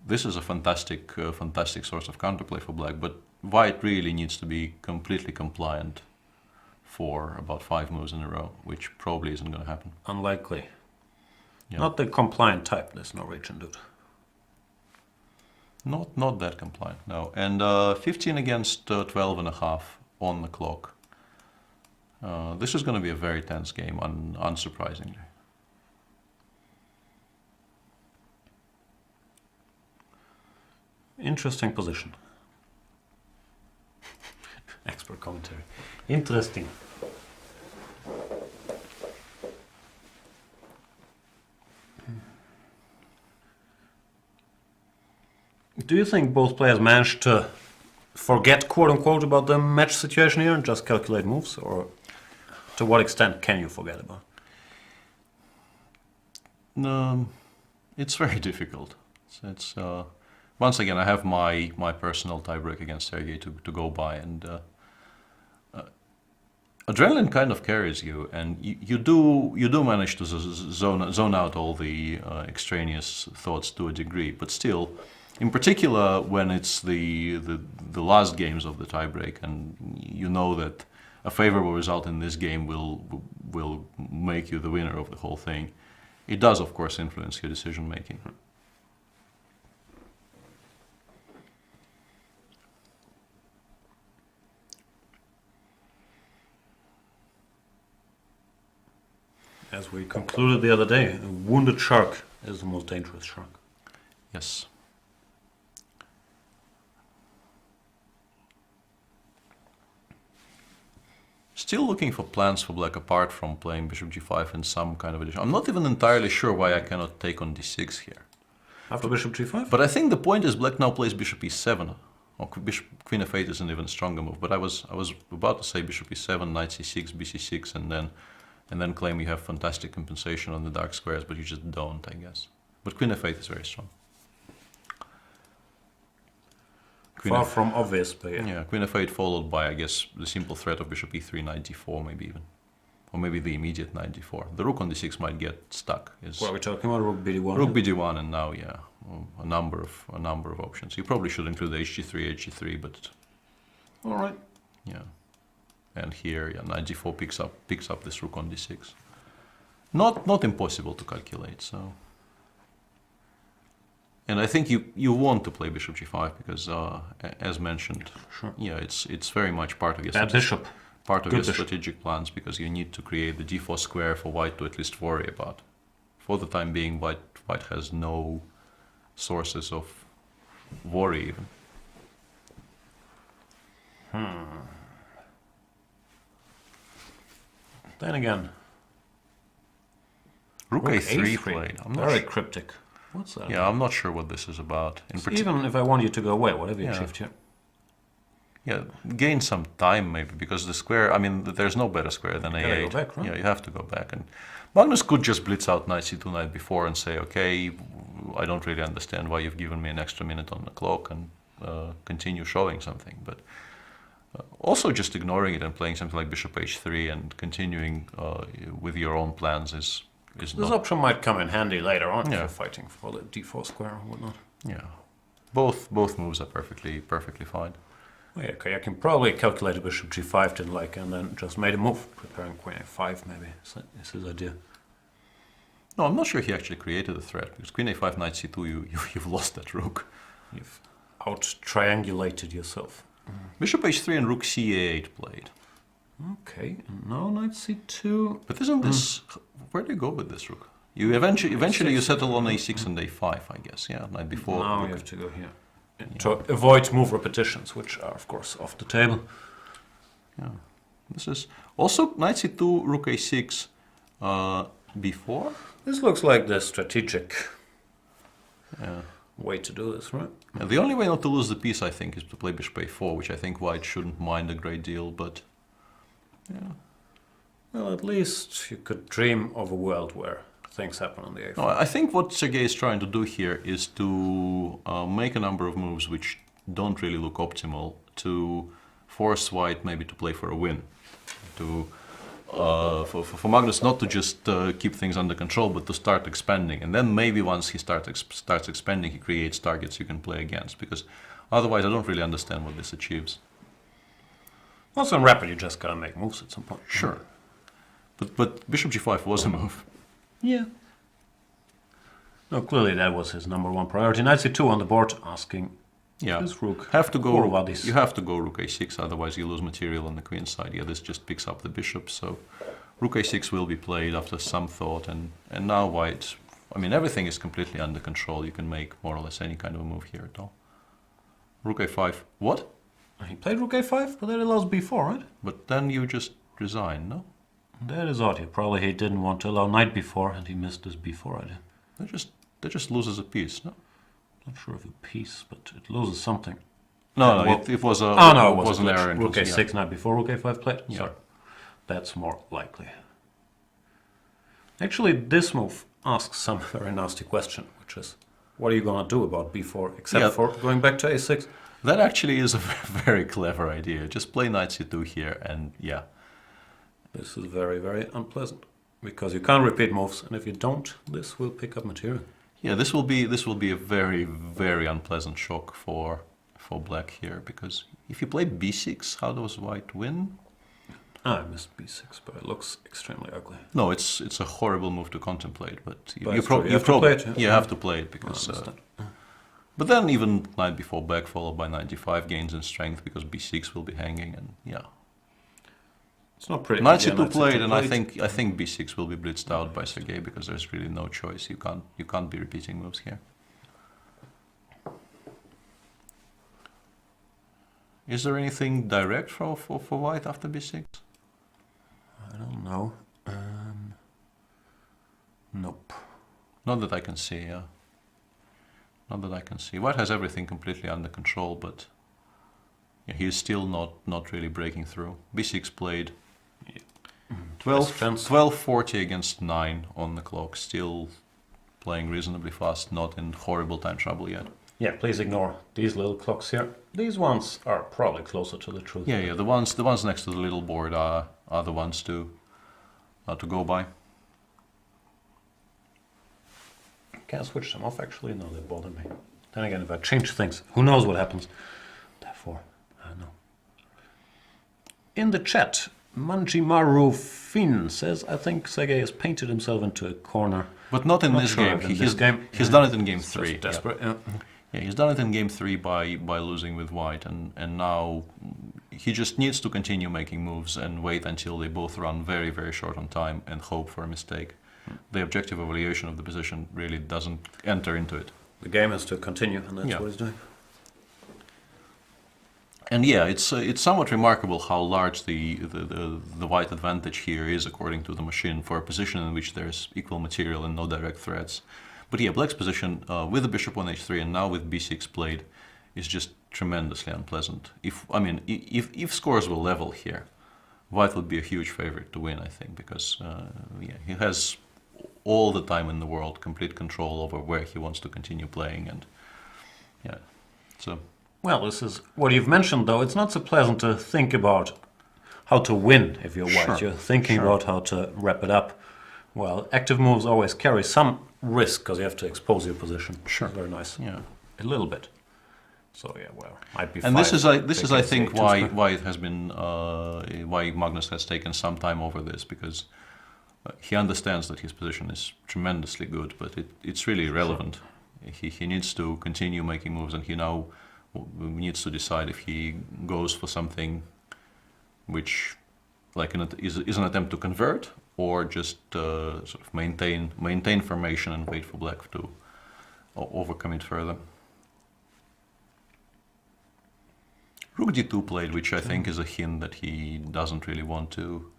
This is a fantastic source of counterplay for Black, but White really needs to be completely compliant for about 5 moves in a row, which probably isn't going to happen. unlikely. Yeah. Not the compliant type, this Norwegian dude. Not that compliant, no. And 15 against 12 and a half on the clock. This is going to be a very tense game, unsurprisingly. Interesting position. Expert commentary. Interesting. Do you think both players managed to forget, quote-unquote, about the match situation here and just calculate moves? Or to what extent can you forget about it? No, it's very difficult. It's once again, I have my personal tiebreak against Sergei to go by, and adrenaline kind of carries you, and you do manage to zone out all the extraneous thoughts to a degree, but still, in particular when it's the last games of the tiebreak, and you know that a favorable result in this game will make you the winner of the whole thing. It does, of course, influence your decision making. As we concluded the other day, a wounded shark is the most dangerous shark. Yes. Still looking for plans for black apart from playing bishop g5 in some kind of addition. I'm not even entirely sure why I cannot take on d6 here. After bishop g5? But I think the point is black now plays bishop e7. Or bishop, queen f8 is an even stronger move. But I was about to say bishop e7, knight c6, bc6, and then claim you have fantastic compensation on the dark squares, but you just don't, I guess. But queen f8 is very strong. Far from obvious, but yeah. Yeah, queen f8 followed by, I guess, the simple threat of bishop e3, knight d4, maybe even. Or maybe the immediate knight d4. The rook on d6 might get stuck. What are we talking about? Rook bd1? Rook bd1, and now, yeah, a number of options. You probably should include hg3, hg3, but... All right. Yeah. And here, yeah, knight d4 picks up this rook on d6. Not impossible to calculate, so... And I think you want to play bishop g5 because, as mentioned, sure. Yeah, it's very much part of your strategic plans, because you need to create the d4 square for white to at least worry about. For the time being, white has no sources of worry even. Then again, rook a3 played. Very cryptic. What's that? Yeah, I'm not sure what this is about. Even if I want you to go away, whatever you shift here. Yeah, gain some time maybe, because the square, I mean, there's no better square than a8. Go back, right? Yeah, you have to go back. And Magnus could just blitz out knight c2, knight b4 and say, okay, I don't really understand why you've given me an extra minute on the clock, and continue showing something. But also just ignoring it and playing something like bishop h3 and continuing with your own plans is this option might come in handy later on if Yeah. you're fighting for the d4 square or whatnot. Yeah, both moves are perfectly fine. Well, yeah, Karjakin probably calculated bishop g5, didn't like, and then just made a move, preparing queen a5 maybe, is his idea. No, I'm not sure he actually created the threat, because queen a5, knight c2, you've lost that rook. You've out-triangulated yourself. Bishop h3 and rook ca8 played. Okay, and now knight c2. But isn't this... Where do you go with this rook? You eventually you settle on a6 and a5, I guess. Yeah, knight b4. Now rook. you have to go here. To avoid move repetitions, which are, of course, off the table. Yeah. This is... Also, knight c2, rook a6, b4. This looks like the strategic Yeah. way to do this, right? Yeah, the only way not to lose the piece, I think, is to play bishop a4, which I think white shouldn't mind a great deal, but... Yeah. Well, at least you could dream of a world where things happen on the a4. No, I think what Sergei is trying to do here is to make a number of moves which don't really look optimal, to force white maybe to play for a win. For Magnus not to just keep things under control, but to start expanding. And then maybe once he starts expanding, he creates targets you can play against. Because otherwise I don't really understand what this achieves. Also in rapid, you just gotta make moves at some point. Sure. But bishop g5 was a move. Yeah. No, clearly that was his number one priority. Knight c2 on the board, asking his rook. You have to go rook a6, otherwise you lose material on the queen side. Yeah, this just picks up the bishop, so rook a6 will be played after some thought, and now white, I mean, everything is completely under control. You can make more or less any kind of a move here at all. Rook a5, what? He played rook a5, but that allows b4, right? But then you just resign, no? That is odd. Probably he didn't want to allow knight b4, and he missed this b4 idea. That just loses a piece, no? Not sure of a piece, but it loses something. No, Well, it was a no, it was an error. Rook A6 knight before Rook A5 played. Yeah. Sorry. That's more likely. Actually, this move asks some very nasty question, which is, what are you going to do about b4, except for going back to a6? That actually is a very clever idea. Just play knight c2 here, and yeah. This is very, very unpleasant, because you can't repeat moves, and if you don't, this will pick up material. Yeah, this will be a very unpleasant shock for black here, because if you play b6, how does white win? I missed b6, but it looks extremely ugly. No, it's a horrible move to contemplate, but you have to play it. You have to play it because. But then even knight before black followed by knight d5 gains in strength because b6 will be hanging, and yeah. It's not pretty. Knight c2 played, and I think b6 will be blitzed out by Sergei because there's really no choice. You can't be repeating moves here. Is there anything direct for white after b6? I don't know. Nope. Not that I can see, yeah. Not that I can see. White has everything completely under control, but yeah, he is still not really breaking through. b6 played. Yeah. 1240 against 9 on the clock, still playing reasonably fast, not in horrible time trouble yet. Yeah, please ignore these little clocks here. These ones are probably closer to the truth. Yeah, the ones next to the little board are the ones to go by. Can I switch them off actually? No, they bother me. Then again, if I change things, who knows what happens. Therefore, I don't know. In the chat, Manjimaru Fin says, I think Sergei has painted himself into a corner. But not in this game. He's done it in game 3. Desperate, yeah. Yeah, he's done it in game 3 by losing with white, and now he just needs to continue making moves and wait until they both run very, very short on time and hope for a mistake. The objective evaluation of the position really doesn't enter into it. The game has to continue, and that's what he's doing. And yeah, it's somewhat remarkable how large the white advantage here is according to the machine for a position in which there's equal material and no direct threats. But yeah, black's position with the bishop on h3 and now with b6 played is just tremendously unpleasant. If scores were level here, white would be a huge favorite to win, I think, because he has all the time in the world, complete control over where he wants to continue playing, and yeah, so. Well, this is what you've mentioned, though. It's not so pleasant to think about how to win if you're white. You're thinking about how to wrap it up. Well, active moves always carry some risk because you have to expose your position. Sure. Very nice. Yeah. A little bit. So yeah, well, might be. And this is I think why it has been why Magnus has taken some time over this, because he understands that his position is tremendously good, but it's really irrelevant. He needs to continue making moves, and he now needs to decide if he goes for something which like is an attempt to convert, or just sort of maintain formation and wait for black to overcome it further. Rook d2 played, which I think is a hint that he doesn't really want to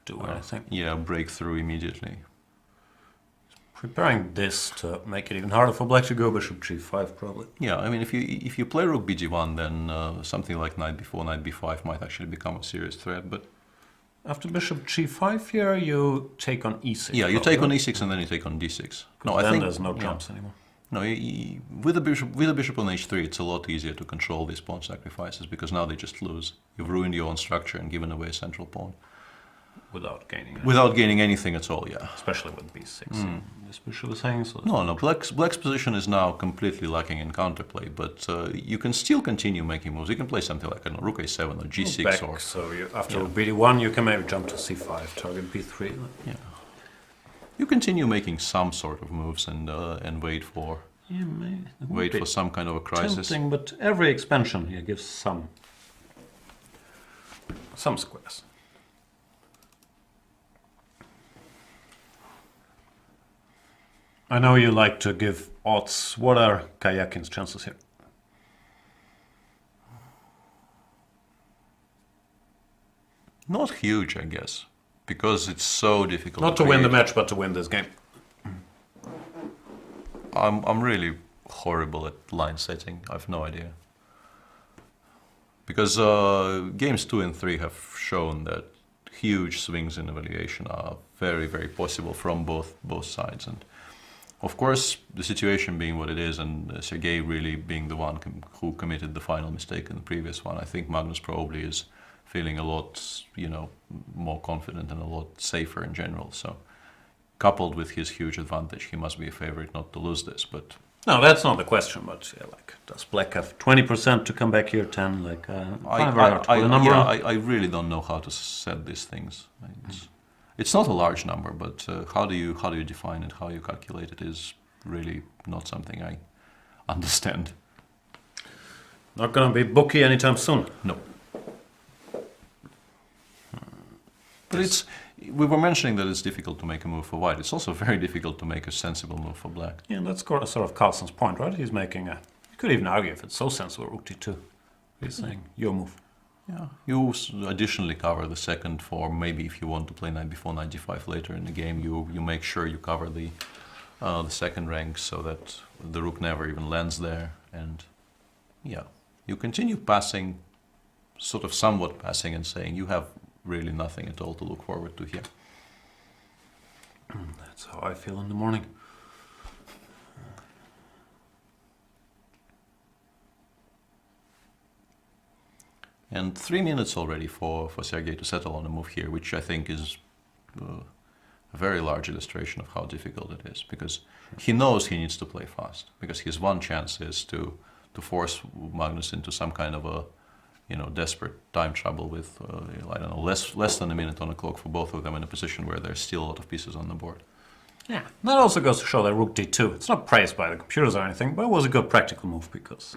do anything. Yeah, break through immediately. Preparing this to make it even harder for black to go bishop g5, probably. Yeah, I mean, if you play rook bg1, then something like knight b4, knight b5 might actually become a serious threat. But after bishop g5 here, you take on e6. Yeah, you take on e6 and then you take on d6. No, I think there's no trumps anymore. No, with the bishop on h3, it's a lot easier to control these pawn sacrifices, because now they just lose. You've ruined your own structure and given away a central pawn. Without gaining anything. Without gaining anything at all, yeah. Especially with b6. This bishop is hanging. So no, black's position is now completely lacking in counterplay, but you can still continue making moves. You can play something like rook a7 or g6 back, so after bd1, you can maybe jump to c5, target b3. Yeah. You continue making some sort of moves and wait for some kind of a crisis. Tempting, but every expansion here gives some squares. I know you like to give odds. What are Karjakin's chances here? Not huge, I guess, because it's so difficult. Not to win the match, but to win this game. I'm really horrible at line setting. I've no idea. Because games 2 and 3 have shown that huge swings in evaluation are very, very possible from both sides. And of course, the situation being what it is, and Sergei really being the one who committed the final mistake in the previous one, I think Magnus probably is feeling a lot, more confident and a lot safer in general. So, coupled with his huge advantage, he must be a favorite not to lose this. But no, that's not the question. But yeah, like, does Black have 20% to come back here? 10, like, I really don't know how to set these things. It's not a large number, but how do you define it? How you calculate it is really not something I understand. Not gonna be bookie anytime soon. No. But we were mentioning that it's difficult to make a move for white. It's also very difficult to make a sensible move for black. Yeah, and that's sort of Carlsen's point, right? He's making you could even argue if it's so sensible, rook d2. He's saying, your move. Yeah, you additionally cover the second for maybe if you want to play knight before knight d5 later in the game, you make sure you cover the second rank so that the rook never even lands there. And yeah, you continue passing, sort of somewhat passing and saying you have really nothing at all to look forward to here. That's how I feel in the morning. And 3 minutes already for Sergei to settle on a move here, which I think is a very large illustration of how difficult it is, because he knows he needs to play fast, because his one chance is to force Magnus into some kind of a desperate time trouble with I don't know, less than a minute on the clock for both of them in a position where there's still a lot of pieces on the board. Yeah, that also goes to show that rook d2. It's not praised by the computers or anything, but it was a good practical move because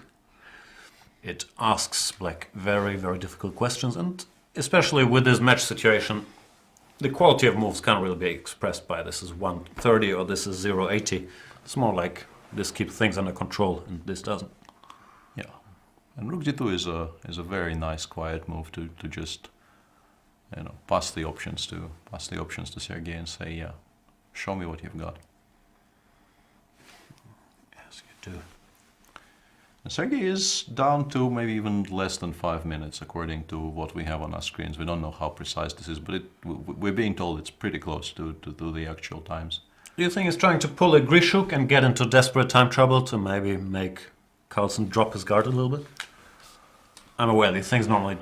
it asks Black very, very difficult questions, and especially with this match situation, the quality of moves can't really be expressed by this is 130 or this is 080. It's more like this keeps things under control, and this doesn't. Yeah, and rook d2 is a very nice, quiet move to just pass the options to Sergei and say, yeah, show me what you've got. Yes, you do. And Sergei is down to maybe even less than 5 minutes, according to what we have on our screens. We don't know how precise this is, but we're being told it's pretty close to the actual times. Do you think he's trying to pull a Grishuk and get into desperate time trouble to maybe make Carlsen drop his guard a little bit? I'm aware these things normally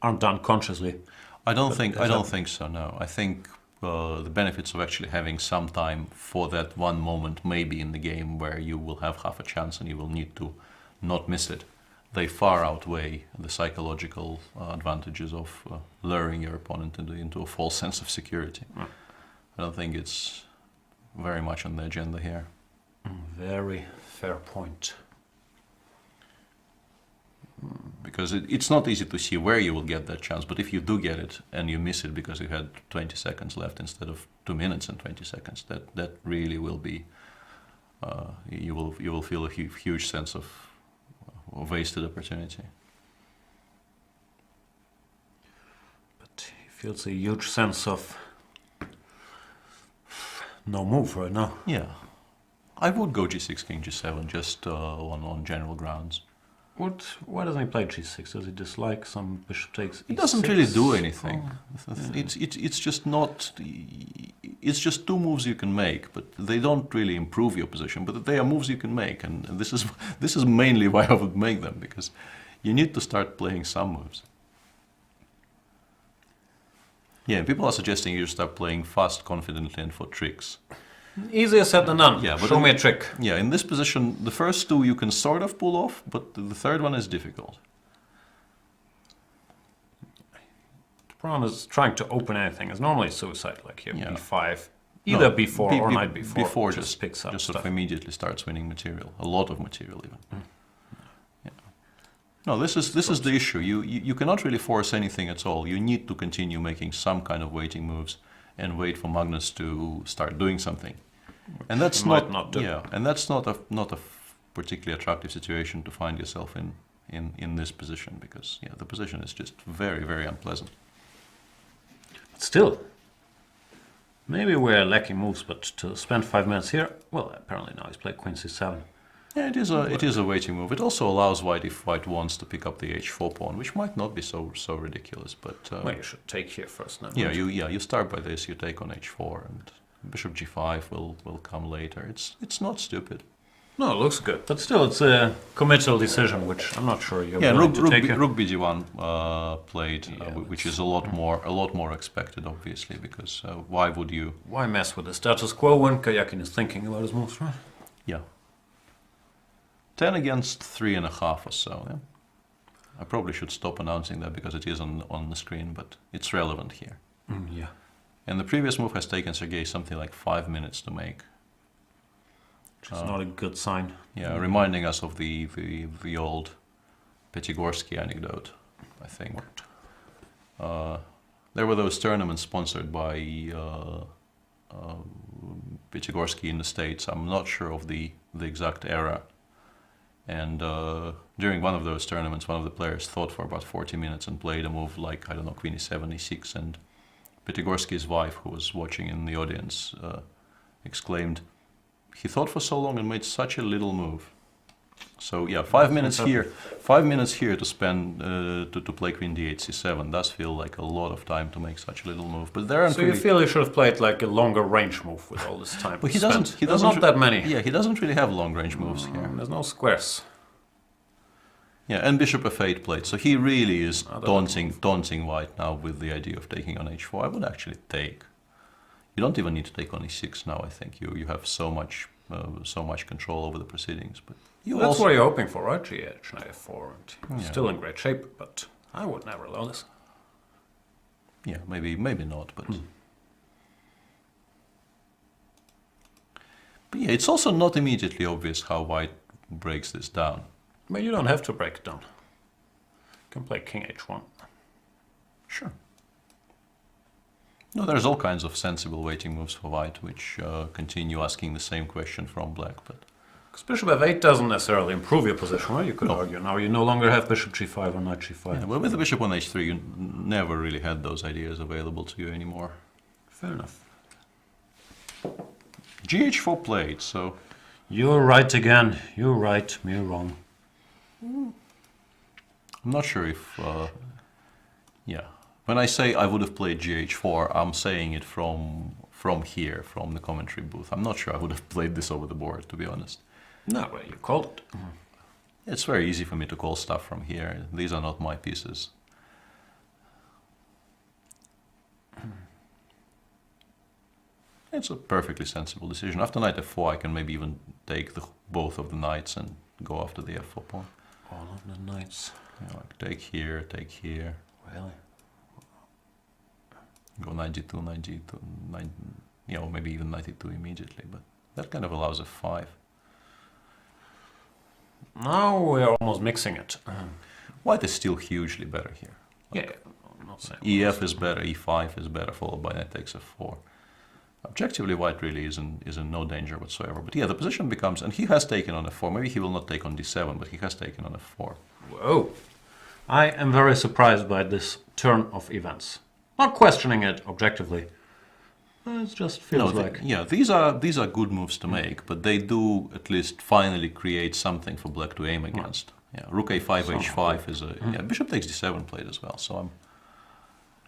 aren't done consciously. I don't think so. No, I think the benefits of actually having some time for that one moment, maybe in the game where you will have half a chance and you will need to not miss it, they far outweigh the psychological advantages of luring your opponent into a false sense of security. I don't think it's very much on the agenda here. Very fair point. Because it's not easy to see where you will get that chance, but if you do get it and you miss it because you had 20 seconds left instead of 2 minutes and 20 seconds, that really will be, you will feel a huge sense of wasted opportunity. But he feels a huge sense of no move right now. Yeah, I would go g6, king g7, just on general grounds. Why doesn't he play g6? Does he dislike some bishop takes e6? It doesn't really do anything. Oh, yeah. It's just not. It's just 2 moves you can make, but they don't really improve your position. But they are moves you can make, and this is mainly why I would make them, because you need to start playing some moves. Yeah, people are suggesting you start playing fast, confidently, and for tricks. Easier said than done. Yeah, but show me a trick. Yeah, in this position, the first 2 you can sort of pull off, but the third one is difficult. The problem is trying to open anything is normally suicide, like here, Yeah. b5, either b4 or knight b4. Before just picks up just sort stuff. of immediately starts winning material, a lot of material even. Yeah. No, this is the issue. You cannot really force anything at all. You need to continue making some kind of waiting moves and wait for Magnus to start doing something. And that's not do. Yeah, and that's not a particularly attractive situation to find yourself in this position, because the position is just very, very unpleasant. But still, maybe we're lacking moves, but to spend 5 minutes here, well, apparently now he's played queen c7. Yeah, it is a waiting move. It also allows white, if white wants to pick up the h4 pawn, which might not be so ridiculous. But Well, you should take here first now. yeah, you start by this. You take on h4, and bishop g5 will come later. It's not stupid. No, it looks good, but still, it's a committal decision, which I'm not sure you're Yeah, willing to take. rook bd1 played, which is a lot more expected, obviously, because why would you? Why mess with the status quo when Karjakin is thinking about his moves, right? Yeah. 10 against 3.5 or so. Yeah? I probably should stop announcing that because it is on the screen, but it's relevant here. Yeah. And the previous move has taken Sergei something like 5 minutes to make. Which is not a good sign. Yeah, reminding us of the old Petigorsky anecdote, I think. There were those tournaments sponsored by Petigorsky in the States. I'm not sure of the exact era. And during one of those tournaments, one of the players thought for about 40 minutes and played a move like, I don't know, Queen e7, e6. And Petigorsky's wife, who was watching in the audience, exclaimed, "He thought for so long and made such a little move." So yeah, 5 minutes here, 5 minutes here to spend to play Queen d8, c7 does feel like a lot of time to make such a little move. But there aren't. So you feel you should have played like a longer range move with all this time. But he doesn't. There's not that many. Yeah, he doesn't really have long range moves here. There's no squares. Yeah, and bishop f8 played. So he really is taunting white now with the idea of taking on h4. I would actually take. You don't even need to take on e6 now. I think you have so much control over the proceedings. But that's what you're hoping for, right? G8, knight f4, and still in great shape. But I would never allow this. Yeah, maybe not, but. But yeah, it's also not immediately obvious how white breaks this down. But you don't have to break it down. You can play king h1. Sure. No, there's all kinds of sensible waiting moves for white, which continue asking the same question from black. But because bishop f8 doesn't necessarily improve your position, right? You could argue now you no longer have bishop g5 or knight g5. Yeah, well, with the bishop on h3, you never really had those ideas available to you anymore. Fair enough. Gh4 played, so... You're right again. You're right, me wrong. I'm not sure if... yeah. When I say I would have played Gh4, I'm saying it from here, from the commentary booth. I'm not sure I would have played this over the board, to be honest. No, well, you called it. It's very easy for me to call stuff from here. These are not my pieces. It's a perfectly sensible decision. After knight f4, I can maybe even take both of the knights and go after the f4 pawn. All of the knights. Yeah, like take here, take here. Really? Go knight g2, knight g2, knight, maybe even knight e2 immediately, but that kind of allows f5. Now we're almost mixing it. White is still hugely better here. Yeah, I'm not saying. EF is better, e5 is better, followed by knight takes f4. Objectively, white really is in no danger whatsoever. But yeah, the position becomes, and he has taken on f4. Maybe he will not take on d7, but he has taken on f4. Whoa. I am very surprised by this turn of events. Not questioning it objectively. It just feels like... Yeah, these are good moves to make, but they do at least finally create something for black to aim against. Yeah, rook a5, h5 is a... Yeah, bishop takes d7 played as well, so I'm...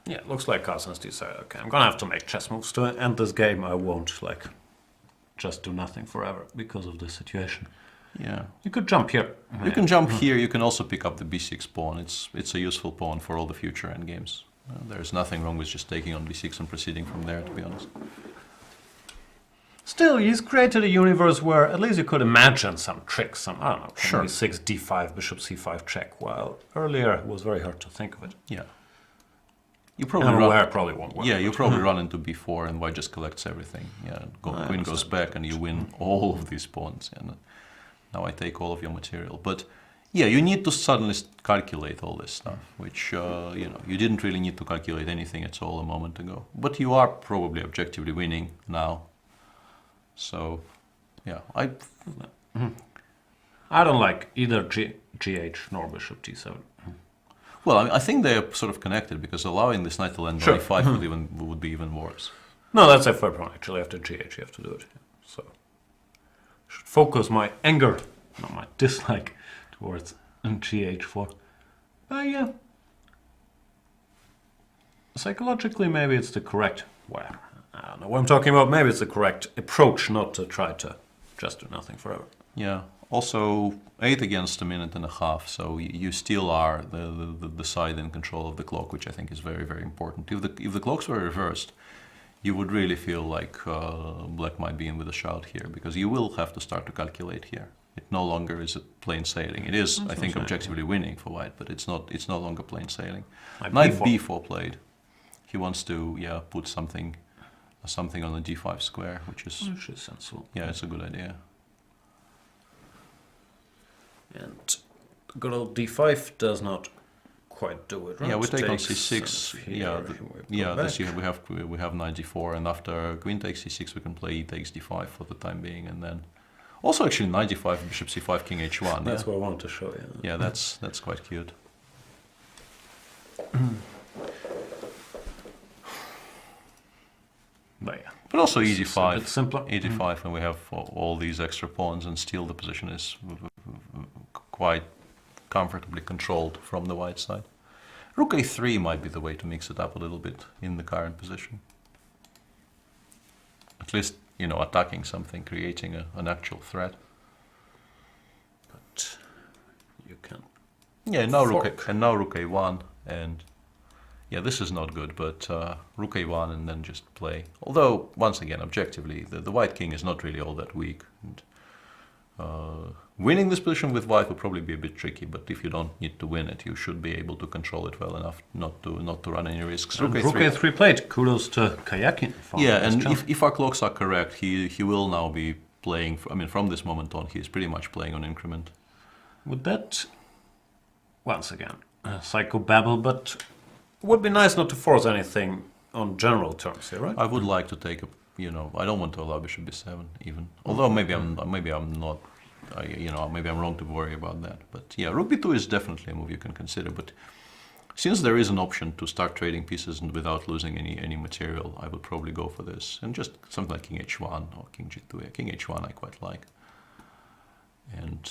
Yeah, it looks like Carlsen's decided, okay, I'm gonna have to make chess moves to end this game. I won't, just do nothing forever because of this situation. Yeah. You could jump here. You can jump here, you can also pick up the b6 pawn. It's a useful pawn for all the future endgames. There's nothing wrong with just taking on b6 and proceeding from there, to be honest. Still, he's created a universe where at least you could imagine some tricks, I don't know, sure. b6, d5, bishop c5 check, while earlier it was very hard to think of it. Yeah. You probably won't work. Yeah, you probably run into b4 and white just collects everything. Yeah, queen goes back and you win all of these pawns. And now I take all of your material. But yeah, you need to suddenly calculate all this stuff, which you didn't really need to calculate anything at all a moment ago. But you are probably objectively winning now. So yeah, I don't like either GH nor bishop g7. Well, I think they're sort of connected because allowing this knight to land on e5 would be even worse. No, that's a fair point. Actually, after GH, you have to do it. So, should focus my anger not my dislike towards GH4. Yeah. Psychologically, maybe it's the correct, well, I don't know what I'm talking about. Maybe it's the correct approach, not to try to just do nothing forever. Yeah. Also, 8 against a minute and a half, so you still are the side in control of the clock, which I think is very, very important. If the clocks were reversed, you would really feel like black might be in with a shout here, because you will have to start to calculate here. It no longer is a plain sailing. It is, I think, objectively winning for white, but it's no longer plain sailing. Knight b4 played. He wants to, put something on the d5 square, which is sensible. Yeah, it's a good idea. And good old d5 does not quite do it, right? Yeah, we take on c6. This year we have knight d4, and after queen takes c6, we can play e takes d5 for the time being, and then also actually knight d5, bishop c5, king h1. That's what I wanted to show you. Yeah, that's quite cute. But also e5. It's simpler. e5, and we have all these extra pawns, and still the position is quite comfortably controlled from the white side. Rook a3 might be the way to mix it up a little bit in the current position. At least, attacking something, creating an actual threat. But you can. Yeah, now rook a1, and this is not good, but rook a1 and then just play. Although, once again, objectively, the white king is not really all that weak. And, winning this position with white will probably be a bit tricky, but if you don't need to win it, you should be able to control it well enough not to run any risks. Rook a3 played. Kudos to Karjakin. Yeah, and if our clocks are correct, he will now be playing. From this moment on, he is pretty much playing on increment. Would that, once again, psychobabble, but it would be nice not to force anything on general terms here, right? I would like to take I don't want to allow bishop b7 even. Although maybe I'm not. Maybe I'm wrong to worry about that. But yeah, rook b2 is definitely a move you can consider. But since there is an option to start trading pieces without losing any material, I would probably go for this. And just something like king h1 or king g2. Yeah, king h1 I quite like. And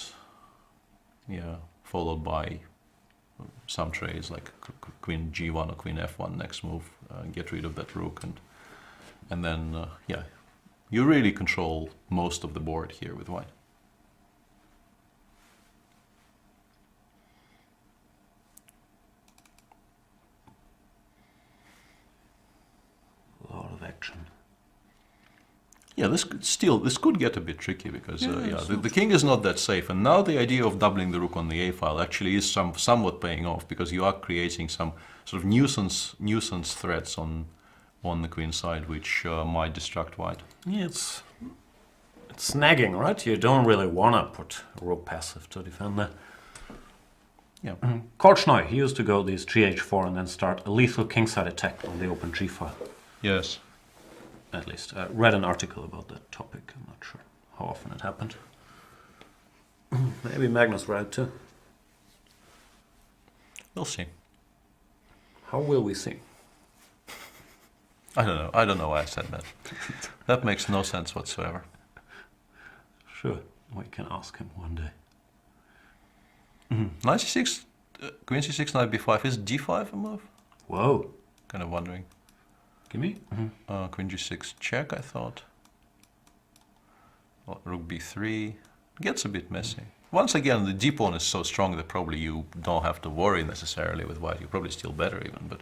followed by some trades like queen g1 or queen f1 next move. Get rid of that rook, and then you really control most of the board here with white. A lot of action. Yeah, this could get a bit tricky because the king is not that safe, and now the idea of doubling the rook on the a file actually is somewhat paying off, because you are creating some sort of nuisance threats on the queen side, which might distract white. Yeah, it's snagging, right? You don't really want to put a rook passive to defend that. Yeah. Carlsen, he used to go these gh4 and then start a lethal kingside attack on the open g file. Yes. At least I read an article about that topic. I'm not sure how often it happened. Maybe Magnus read too. We'll see. How will we see? I don't know why I said that. That makes no sense whatsoever. Sure, we can ask him one day. Knight c6, queen c6, knight b5. Is d5 a move? Whoa. Kind of wondering. Give me? Queen g6 check, I thought. Well, rook b3. Gets a bit messy. Once again, the d pawn is so strong that probably you don't have to worry necessarily with white. You're probably still better even, but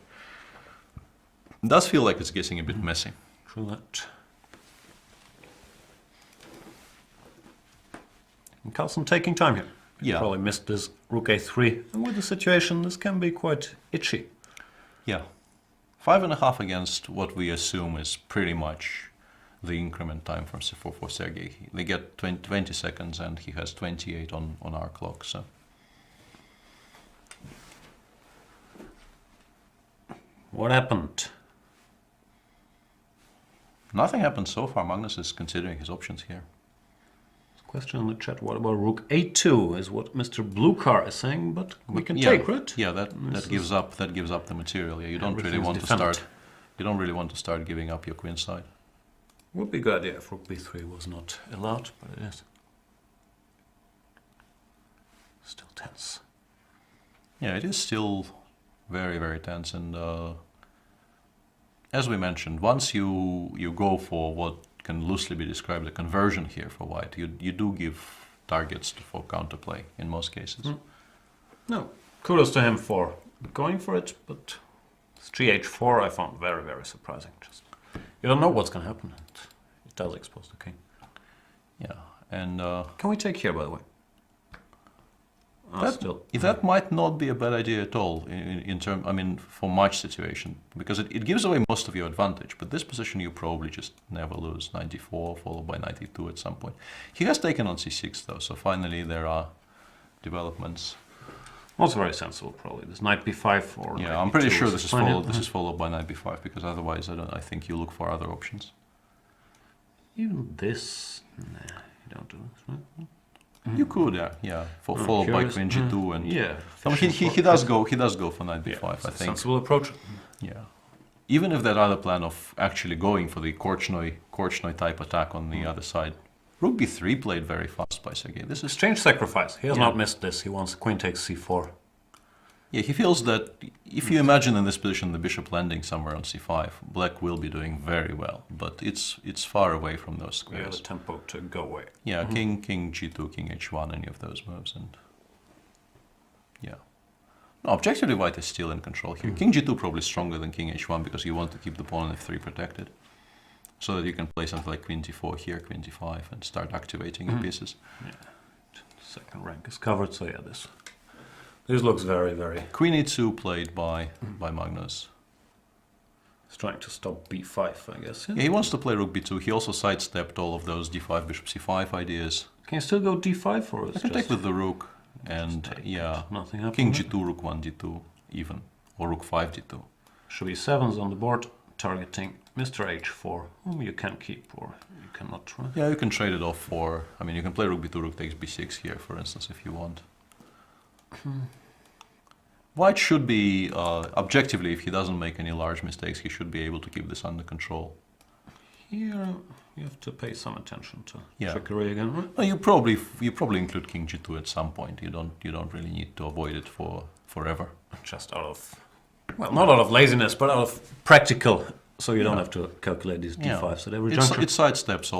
it does feel like it's getting a bit messy. True that. And Carlsen taking time here. Yeah. Probably missed this rook a3. And with the situation, this can be quite itchy. Yeah. 5.5 against what we assume is pretty much the increment time for Sergei. They get 20 seconds and he has 28 on our clock. So what happened? Nothing happened so far. Magnus is considering his options here. Question in the chat, what about rook a2 is what Mr. Blue Car is saying, but we can take, right? Yeah, that gives up the material. Yeah, you don't really want to start. You don't really want to start giving up your queen side. Would be a good idea if rook b3 was not allowed, but it is. Still tense. Yeah, it is still very, very tense. And as we mentioned, once you go for what can loosely be described a conversion here for white, you do give targets for counterplay in most cases. No, kudos to him for going for it, but 3h4 I found very, very surprising. Just you don't know what's going to happen, and it does expose the king. Yeah, and Can we take here, by the way? that might not be a bad idea at all in term. I mean, for match situation, because it gives away most of your advantage. But this position you probably just never lose. 94 followed by 92 at some point. He has taken on c6 though, so finally there are developments. Also very sensible, probably. This knight b5 or Yeah, knight I'm pretty b2 sure is this is fine, followed. yeah. This is followed by knight b5 because otherwise I think you look for other options. Even this, nah, you don't do this, right? You could, yeah, followed by curious. queen g2 and Yeah. I mean, he does go for knight b5. It's I a think. sensible approach. Yeah. Even if that other plan of actually going for the Korchnoi type attack on the other side, rook b3 played very fast by Sergei. This is Strange sacrifice. He has Yeah. not missed this. He wants queen takes c4. yeah. He feels that if you imagine in this position the bishop landing somewhere on c5, black will be doing very well, but it's far away from those We have squares. the tempo to go away. Yeah, king g2, king h1, any of those moves, and yeah. No, objectively, white is still in control here. King g2 probably stronger than king h1 because you want to keep the pawn on f3 protected, so that you can play something like queen d4 here, queen d5, and start activating your pieces. Yeah. Second rank is covered, so yeah, this looks very, very... Queen e2 played by Magnus. He's trying to stop b5, I guess. Yeah? Yeah, he wants to play rook b2. He also sidestepped all of those d5, bishop c5 ideas. Can you still go d5 for us? I can take with the rook, and take, yeah, nothing happened. king g2, rook 1 d2 even, or rook 5 d2. Should be 7s on the board, targeting Mr. h4, whom you can keep or you cannot try. Yeah, you can trade it off for, I mean, you can play rook b2, rook takes b6 here, for instance, if you want. White should be, objectively, if he doesn't make any large mistakes, he should be able to keep this under control. Here you have to pay some attention to Yeah. trickery again, right? No, you probably include king g2 at some point. You don't really need to avoid it forever. Just out of, well, not out of laziness, but out of practical, so you don't have to calculate these Yeah. d5s at every It juncture. sidesteps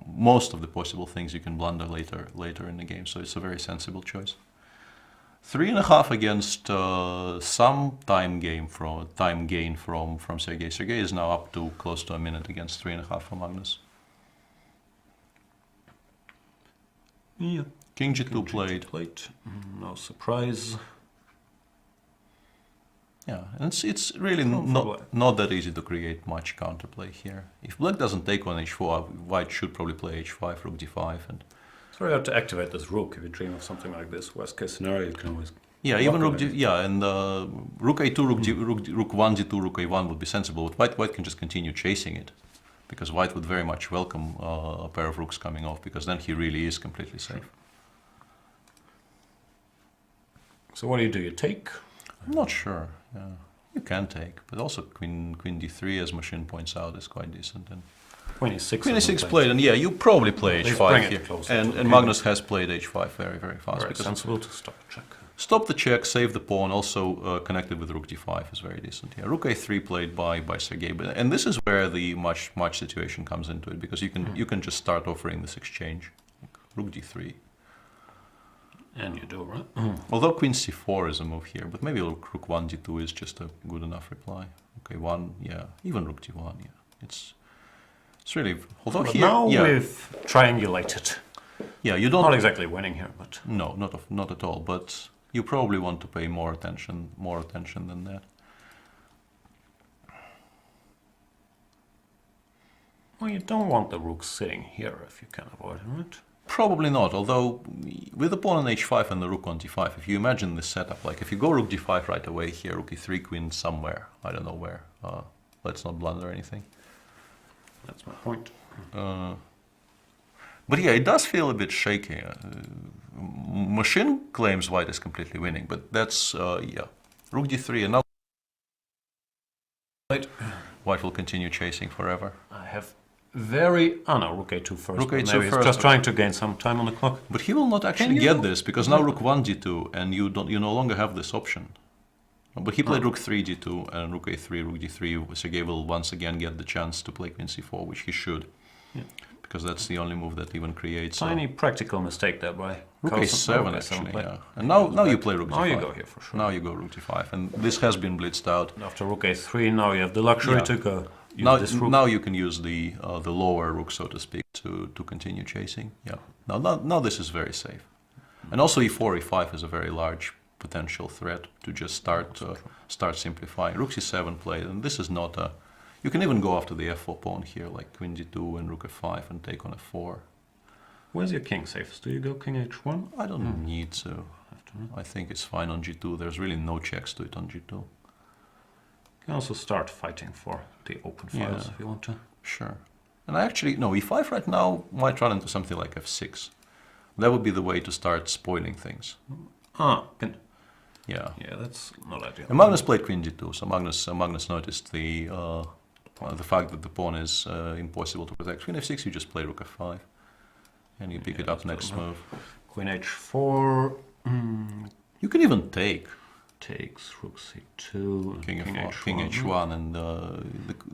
most of the possible things you can blunder later in the game. So it's a very sensible choice. 3.5 against some time gain from Sergei. Sergei is now up to close to a minute against 3.5 for Magnus. Yeah. King g2 played. No surprise. Yeah, and it's really Probably. not that easy to create much counterplay here. If black doesn't take on h4, white should probably play h5, rook d5, and It's very hard to activate this rook if you dream of something like this. Worst case scenario, you can always... yeah, even rook block d, it. yeah, and rook a2, rook 1 d2, rook a1 would be sensible. But white can just continue chasing it, because white would very much welcome a pair of rooks coming off, because then he really is completely safe. So what do? You take? I'm not sure. Yeah, you can take, but also queen d3, as Machine points out, is quite decent. And Queen e6. queen e6 played, and yeah, you probably play Let's bring h5 it here. closer to And the Magnus has played h5 very, very fast. Very because sensible to stop a check. stop the check, save the pawn, also connected with rook d5 is very decent. Yeah, rook a3 played by Sergei, and this is where the match situation comes into it, because you can just start offering this exchange, like rook d3. And you do, right? Although queen c4 is a move here, but maybe rook 1 d2 is just a good enough reply. Okay, 1, yeah, even rook d1, yeah. It's really, although But here, now yeah, we've triangulated. yeah, you don't. Not exactly winning here, but... No, not at all. But you probably want to pay more attention than that. Well, you don't want the rook sitting here if you can avoid it, right? Probably not. Although with the pawn on h5 and the rook on d5, if you imagine this setup, like if you go rook d5 right away here, rook e3, queen somewhere, I don't know where. Let's not blunder anything. That's my point. But yeah, it does feel a bit shaky. Machine claims white is completely winning, but that's yeah, rook d3, and now Right. white will continue chasing forever. I have very... Oh no, rook a2 first. Rook but a2 maybe he's first, just but- trying to gain some time on the clock. But he will not actually you get do? this, because now rook 1 g2, and you no longer have this option. But he played rook 3 g2 and rook a3, rook d3. Sergei will once again get the chance to play queen c4, which he should. Yeah. Because that's the only move that even creates Tiny practical mistake there by rook Carlsen. a7 actually, yeah. And now you play rook d5. Now you go here for sure. Now you go rook d5, and this has been blitzed out. After rook a3, now you have the luxury Yeah. to go use Now, this rook. now you can use the lower rook, so to speak, to continue chasing. Yeah. Now this is very safe. And also e4, e5 is a very large potential threat to just start simplifying. Rook c7 played, and this is not a... You can even go after the f4 pawn here, like queen d2 and rook f5 and take on f4. Where's your king safest? Do you go king h1? I don't need to. I think it's fine on g2. There's really no checks to it on g2. You can also start fighting for the open files if you want to. Sure. And I actually, no, e5 right now might run into something like f6. That would be the way to start spoiling things. Yeah. Yeah, that's not ideal. And Magnus played queen d2, so Magnus noticed the fact that the pawn is impossible to protect. Queen f6, you just play rook f5, and you pick it up next move. Queen h4 You can even take takes rook c2, king f4, h1. king h1, and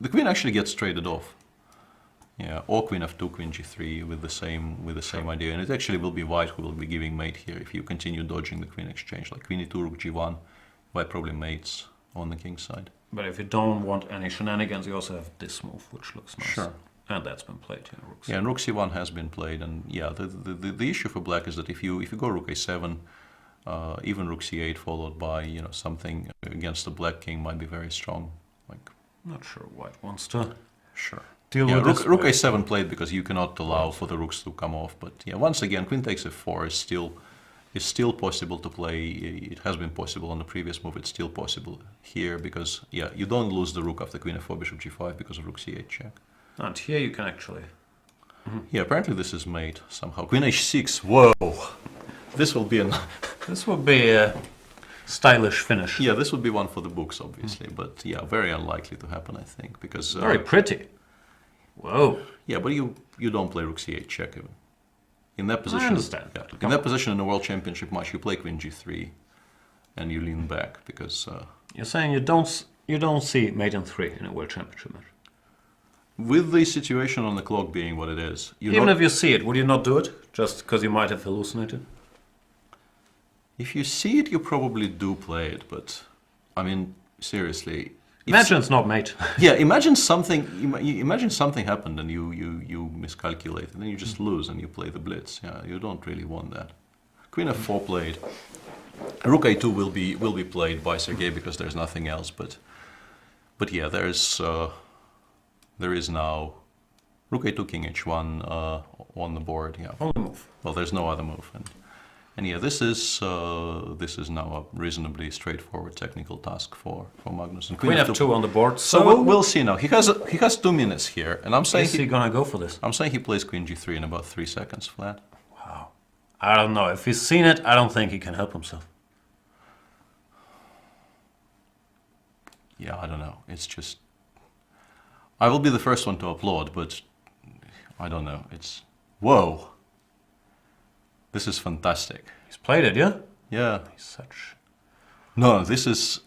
the queen actually gets traded off. Yeah, or queen f2, queen g3 with the same idea, and it actually will be white who will be giving mate here if you continue dodging the queen exchange, like queen e2, rook g1. White probably mates on the king side. But if you don't want any shenanigans, you also have this move, which looks nice. Sure. And that's been played here. Rook Yeah, and rook c1 has been played, and yeah, the issue for black is that if you go rook a7, even rook c8 followed by something against the black king might be very strong. Like, Not sure white wants to sure. deal Yeah, with rook this. a7 played because you cannot allow for the rooks to come off. But yeah, once again, queen takes f4 is still possible to play. It has been possible on the previous move. It's still possible here because yeah, you don't lose the rook after queen f4, bishop g5 because of rook c8 check. And here you can actually... Yeah, apparently this is mate somehow. Queen h6. Whoa, this will be an This would be a stylish finish. yeah, this would be one for the books, obviously. But yeah, very unlikely to happen, I think, because Very pretty. Whoa. yeah, but you don't play rook c8 check even. In that position, understand. Yeah, in that position in a world championship match, you play queen g3, and you lean back because You're saying you don't see mate in 3 in a world championship match. with the situation on the clock being what it is, Even if you see it, would you not do it? Just because you might have hallucinated? if you see it, you probably do play it. But I mean, seriously, Imagine it's not mate. yeah, imagine something happened and you miscalculated, and you just lose and you play the blitz. Yeah, you don't really want that. Queen f4 played. Rook a2 will be played by Sergei because there's nothing else. But yeah, there is now rook a2, king h1 on the board. Yeah. Only move. Well, there's no other move, and yeah, this is now a reasonably straightforward technical task for Magnus. And Queen f2 on the board. So we'll see now. He has 2 minutes here, and I'm saying Is he gonna go for this? I'm saying he plays queen g3 in about 3 seconds flat. Wow. I don't know. If he's seen it, I don't think he can help himself. Yeah, I don't know. It's just I will be the first one to applaud, but I don't know. It's whoa. This is fantastic. He's played it, yeah? Yeah. He's such... No, this is.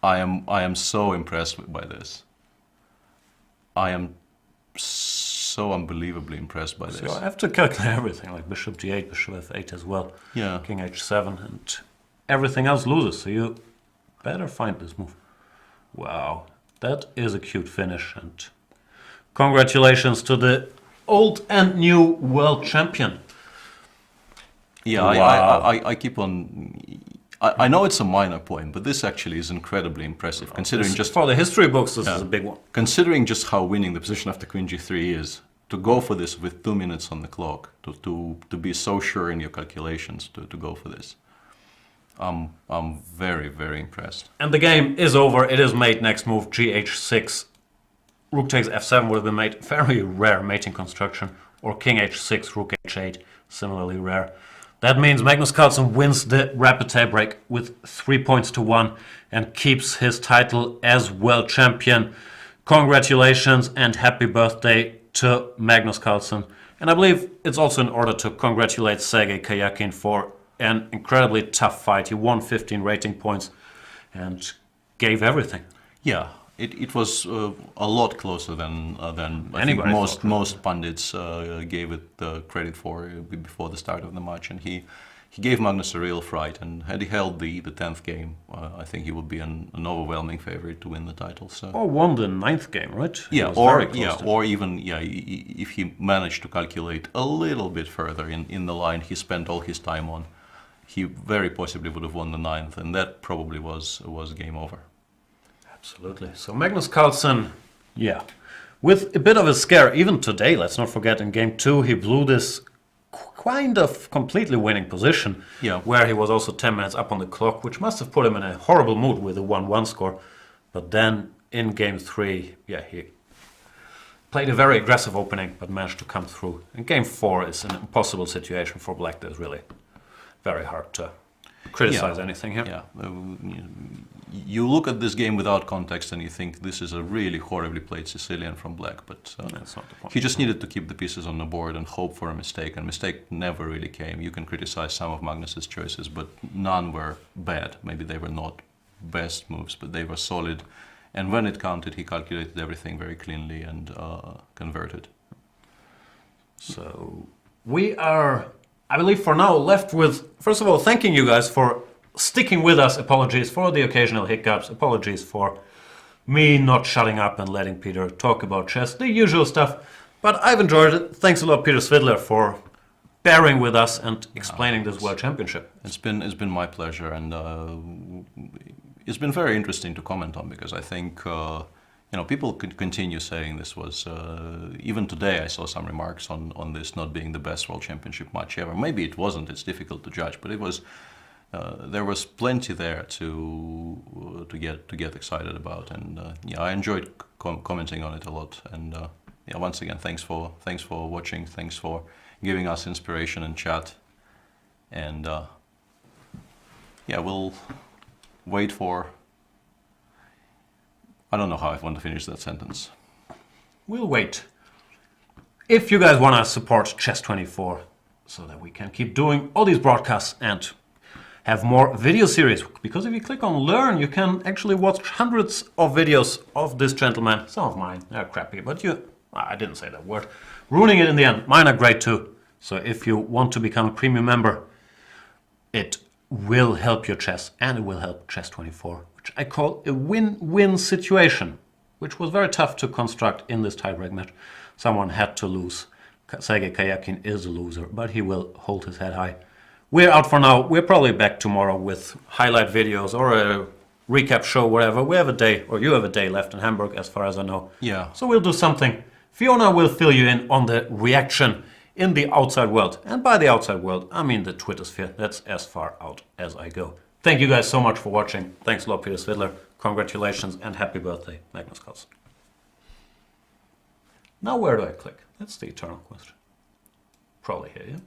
I am so impressed by this. I am so unbelievably impressed by this. So I have to calculate everything, like bishop d8, bishop f8 as well. Yeah. King h7, and everything else loses, so you better find this move. Wow, that is a cute finish, and congratulations to the old and new world champion. Yeah, Wow. I keep on. I know it's a minor point, but this actually is incredibly impressive, considering just For the history books, this is a big one. considering just how winning the position after queen g3 is. To go for this with 2 minutes on the clock, to be so sure in your calculations to go for this. I'm very, very impressed. And the game is over. It is mate. Next move, gh6. Rook takes f7 would have been mate. Very rare mating construction. Or king h6, rook h8. Similarly rare. That means Magnus Carlsen wins the rapid tiebreak with 3 points to 1 and keeps his title as world champion. Congratulations and happy birthday to Magnus Carlsen. And I believe it's also in order to congratulate Sergei Karjakin for an incredibly tough fight. He won 15 rating points and gave everything. Yeah, it was a lot closer than I think Anybody thought, most pundits gave it credit for before the start of the match, and he gave Magnus a real fright. And had he held the 10th game, I think he would be an overwhelming favorite to win the title. So. Or won the 9th game, right? He was or very close to it. or even if he managed to calculate a little bit further in the line he spent all his time on, he very possibly would have won the 9th, and that probably was game over. Absolutely. So Magnus Carlsen, yeah, with a bit of a scare, even today, let's not forget, in game 2, he blew this kind of completely winning position, where he was also 10 minutes up on the clock, which must have put him in a horrible mood with a 1-1 score. But then in game 3, yeah, he played a very aggressive opening, but managed to come through. And game 4 is an impossible situation for Black. There's really very hard to criticize anything here. Yeah, you look at this game without context and you think this is a really horribly played Sicilian from Black, but That's not the point. he just needed to keep the pieces on the board and hope for a mistake, and mistake never really came. You can criticize some of Magnus's choices, but none were bad. Maybe they were not best moves, but they were solid. And when it counted, he calculated everything very cleanly and converted. So we are, I believe for now, left with, first of all, thanking you guys for sticking with us. Apologies for the occasional hiccups. Apologies for me not shutting up and letting Peter talk about chess, the usual stuff. But I've enjoyed it. Thanks a lot, Peter Svidler, for bearing with us and explaining this World Championship. It's been my pleasure, and it's been very interesting to comment on, because I think people could continue saying this was even today I saw some remarks on this not being the best World Championship match ever. Maybe it wasn't. It's difficult to judge, but it was. There was plenty there to get excited about, and I enjoyed commenting on it a lot. And once again, thanks for watching. Thanks for giving us inspiration in chat. And we'll wait for. I don't know how I want to finish that sentence. We'll wait. If you guys want to support Chess24 so that we can keep doing all these broadcasts and have more video series, because if you click on learn, you can actually watch hundreds of videos of this gentleman. Some of mine are crappy, but I didn't say that word, ruining it in the end. Mine are great too. So if you want to become a premium member, it will help your chess, and it will help Chess24, which I call a win-win situation, which was very tough to construct in this tiebreak match. Someone had to lose. Sergei Karjakin is a loser, but he will hold his head high. We're out for now. We're probably back tomorrow with highlight videos or a recap show, whatever. We have a day, or you have a day left in Hamburg, as far as I know. Yeah. So we'll do something. Fiona will fill you in on the reaction in the outside world. And by the outside world, I mean the Twitter sphere. That's as far out as I go. Thank you guys so much for watching. Thanks a lot, Peter Svidler. Congratulations and happy birthday, Magnus Carlsen. Now where do I click? That's the eternal question. Probably here, yeah?